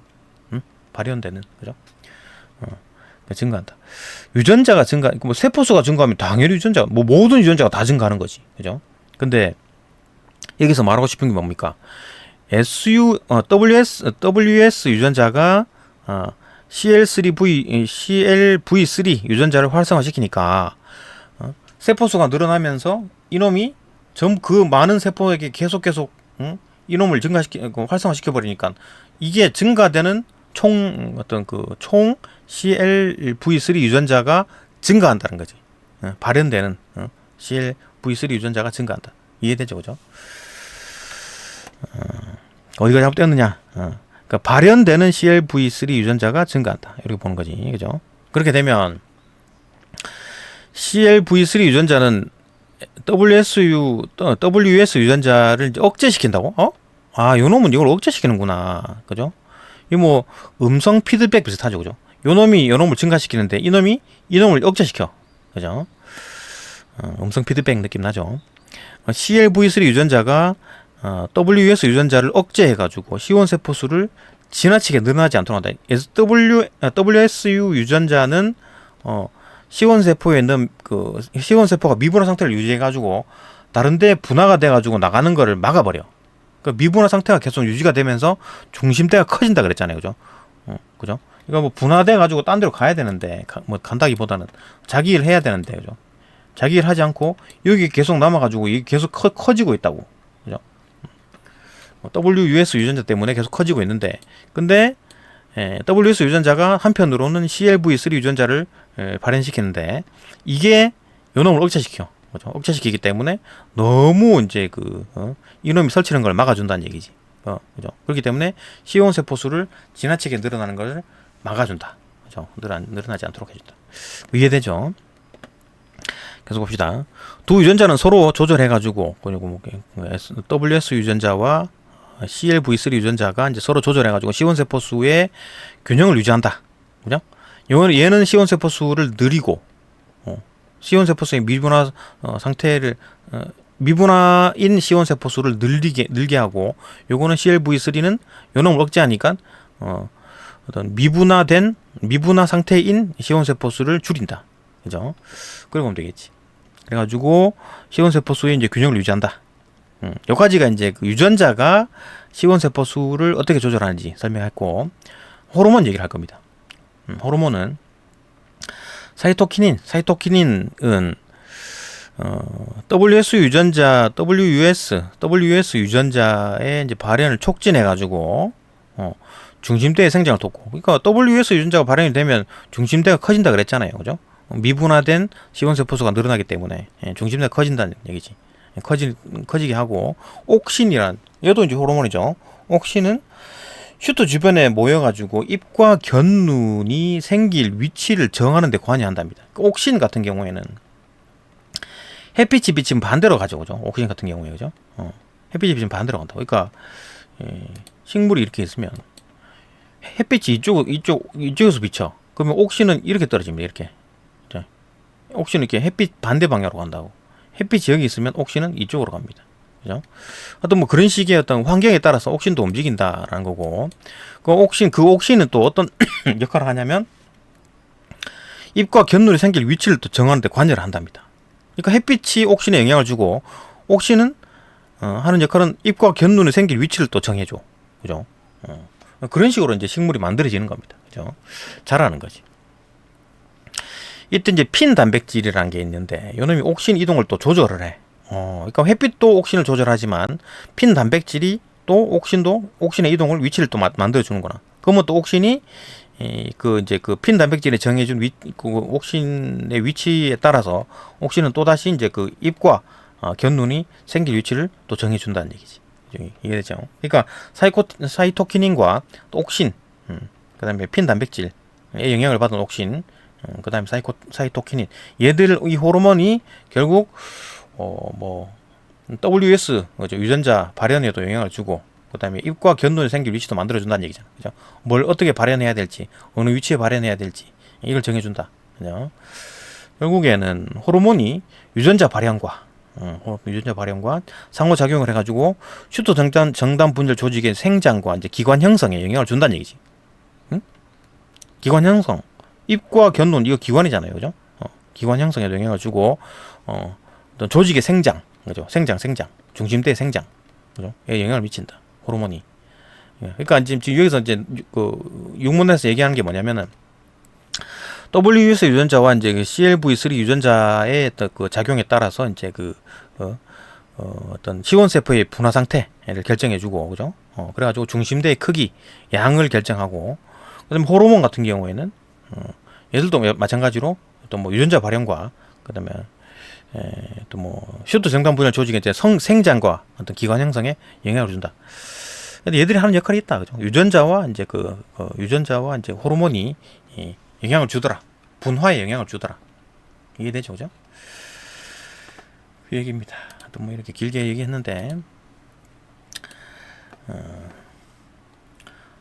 그죠? 증가한다. 유전자가 세포수가 증가하면 당연히 모든 유전자가 다 증가하는 거지. 그죠? 근데 여기서 말하고 싶은 게 뭡니까? WS 유전자가 CLV3 유전자를 활성화시키니까 세포수가 늘어나면서 이놈이 그 많은 세포에게 계속 이놈을 활성화시켜 버리니까 이게 증가되는 총 CLV3 유전자가 증가한다는 거지. 발현되는 CLV3 유전자가 증가한다. 이해되죠, 그죠? 어디가 잘못되었느냐? 그러니까 발현되는 CLV3 유전자가 증가한다. 이렇게 보는 거지, 그죠? 그렇게 되면 CLV3 유전자는 WS 유전자를 이제 억제시킨다고? 요 놈은 이걸 억제시키는구나. 그죠? 이 뭐 음성 피드백 비슷하죠, 그죠? 요 놈이 요 놈을 증가시키는데 이 놈이 놈을 억제시켜. 그죠? 음성 피드백 느낌 나죠? CLV3 유전자가 WS 유전자를 억제해가지고 C1 세포수를 지나치게 늘어나지 않도록 한다. WSU 유전자는 C1 세포에 있는 C1 세포가 미분화 상태를 유지해가지고 다른데 분화가 돼가지고 나가는 거를 막아버려. 그 미분화 상태가 계속 유지가 되면서 중심대가 커진다 그랬잖아요, 그죠? 그죠? 이거 뭐 분화돼가지고 딴 데로 가야 되는데 뭐 간다기보다는 자기 일 해야 되는데, 그죠? 자기 일 하지 않고 여기 계속 남아가지고 이게 계속 커지고 있다고, 그죠? WS 유전자 때문에 계속 커지고 있는데, 근데 WS 유전자가 한편으로는 CLV3 유전자를 발현시키는데 이게 요놈을 억제시켜, 그죠? 억제시키기 때문에 너무 이제 이놈이 설치는 걸 막아준다는 얘기지, 그죠? 그렇기 때문에 C1 세포수를 지나치게 늘어나는 걸 막아준다, 그죠? 늘어나지 않도록 해준다. 이해되죠? 계속 봅시다. 두 유전자는 서로 조절해가지고 WS 유전자와 CLV3 유전자가 이제 서로 조절해가지고 C1 세포수의 균형을 유지한다. 그죠? 얘는 C1 세포수를 느리고, C1 세포수의 미분화 상태를, 미분화인 C1 세포수를 늘게 하고, 요거는 CLV3는 요놈을 억제하니까, 어떤 미분화 상태인 C1 세포수를 줄인다. 그죠? 그래 보면 되겠지. 그래가지고 C1 세포수의 이제 균형을 유지한다. 여기까지가 이제 유전자가 C1 세포수를 어떻게 조절하는지 설명했고, 호르몬 얘기를 할 겁니다. 호르몬은 사이토키닌은 WS 유전자의 이제 발현을 촉진해가지고 중심대의 생장을 돕고, 그러니까 WS 유전자가 발현이 되면 중심대가 커진다 그랬잖아요, 그죠? 미분화된 C1 세포수가 늘어나기 때문에 중심대가 커진다는 얘기지. 커지게 하고, 옥신이란 얘도 이제 호르몬이죠. 옥신은 슈트 주변에 모여가지고 입과 견눈이 생길 위치를 정하는 데 관여한답니다. 옥신 같은 경우에는 햇빛이 비치면 반대로 가죠, 그죠? 옥신 같은 경우에, 그죠? 햇빛이 비치면 반대로 간다. 그러니까 식물이 이렇게 있으면 햇빛이 이쪽에서 비쳐. 그러면 옥신은 이렇게 떨어집니다. 이렇게. 옥신은 이렇게 햇빛 반대 방향으로 간다고. 햇빛이 여기 있으면 옥신은 이쪽으로 갑니다. 그죠? 어떤 뭐 그런 식의 어떤 환경에 따라서 옥신도 움직인다라는 거고, 그 옥신은 또 어떤 역할을 하냐면 잎과 견눈이 생길 위치를 또 정하는 데 관여를 한답니다. 그러니까 햇빛이 옥신에 영향을 주고, 옥신은 하는 역할은 잎과 견눈이 생길 위치를 또 정해줘. 그죠? 그런 식으로 이제 식물이 만들어지는 겁니다. 그죠? 자라는 거지. 이때 이제 핀 단백질이라는 게 있는데, 요놈이 옥신 이동을 또 조절을 해. 그러니까 햇빛도 옥신을 조절하지만 핀 단백질이 또 옥신의 이동을 위치를 또 만들어 주는구나. 그러면 또 옥신이 그 핀 단백질이 정해준 옥신의 위치에 따라서 옥신은 또 다시 이제 그 잎과 견눈이 생길 위치를 또 정해준다는 얘기지. 이해되죠? 그러니까 사이토키닌과 또 옥신, 그다음에 핀 단백질의 영향을 받은 옥신, 그다음에 사이토키닌, 이 호르몬이 결국 WS 유전자 발현에도 영향을 주고, 그다음에 잎과 견눈이 생길 위치도 만들어준다는 얘기잖아, 그죠? 뭘 어떻게 발현해야 될지, 어느 위치에 발현해야 될지 이걸 정해준다, 그죠? 결국에는 호르몬이 유전자 발현과 상호작용을 해가지고 슈터 정단 분절 조직의 생장과 이제 기관 형성에 영향을 준다는 얘기지. 응? 기관 형성, 잎과 견눈 이거 기관이잖아요, 그죠? 기관 형성에 영향을 주고, 어떤 조직의 생장, 그죠? 생장, 중심대의 생장, 그죠? 에 영향을 미친다, 호르몬이. 그러니까 지금 여기서 이제 육문에서 얘기하는 게 뭐냐면은, WS 유전자와 이제 CLV3 유전자의 그 작용에 따라서 이제 어떤 C1 세포의 분화 상태를 결정해주고, 그죠? 그래가지고 중심대의 크기, 양을 결정하고, 그다음에 호르몬 같은 경우에는 얘들도 마찬가지로 또 뭐 유전자 발현과 그다음에 또 뭐 슈트 정당 분열 조직의 이제 생장과 어떤 기관 형성에 영향을 준다. 근데 얘들이 하는 역할이 있다, 그죠? 유전자와 이제 유전자와 이제 호르몬이 영향을 주더라. 분화에 영향을 주더라. 이해되죠, 그죠? 그 얘기입니다. 또 뭐 이렇게 길게 얘기했는데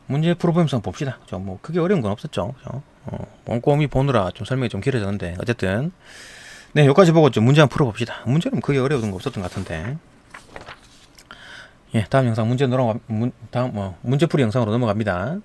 문제 풀어보면서 봅시다. 그죠? 뭐 크게 어려운 건 없었죠, 그죠? 꼼꼼히 보느라 좀 설명이 좀 길어졌는데 어쨌든 네, 여기까지 보고 좀 문제 한번 풀어봅시다. 문제는 크게 어려운 거 없었던 것 같은데. 예, 다음 영상 문제풀이 영상으로 넘어갑니다.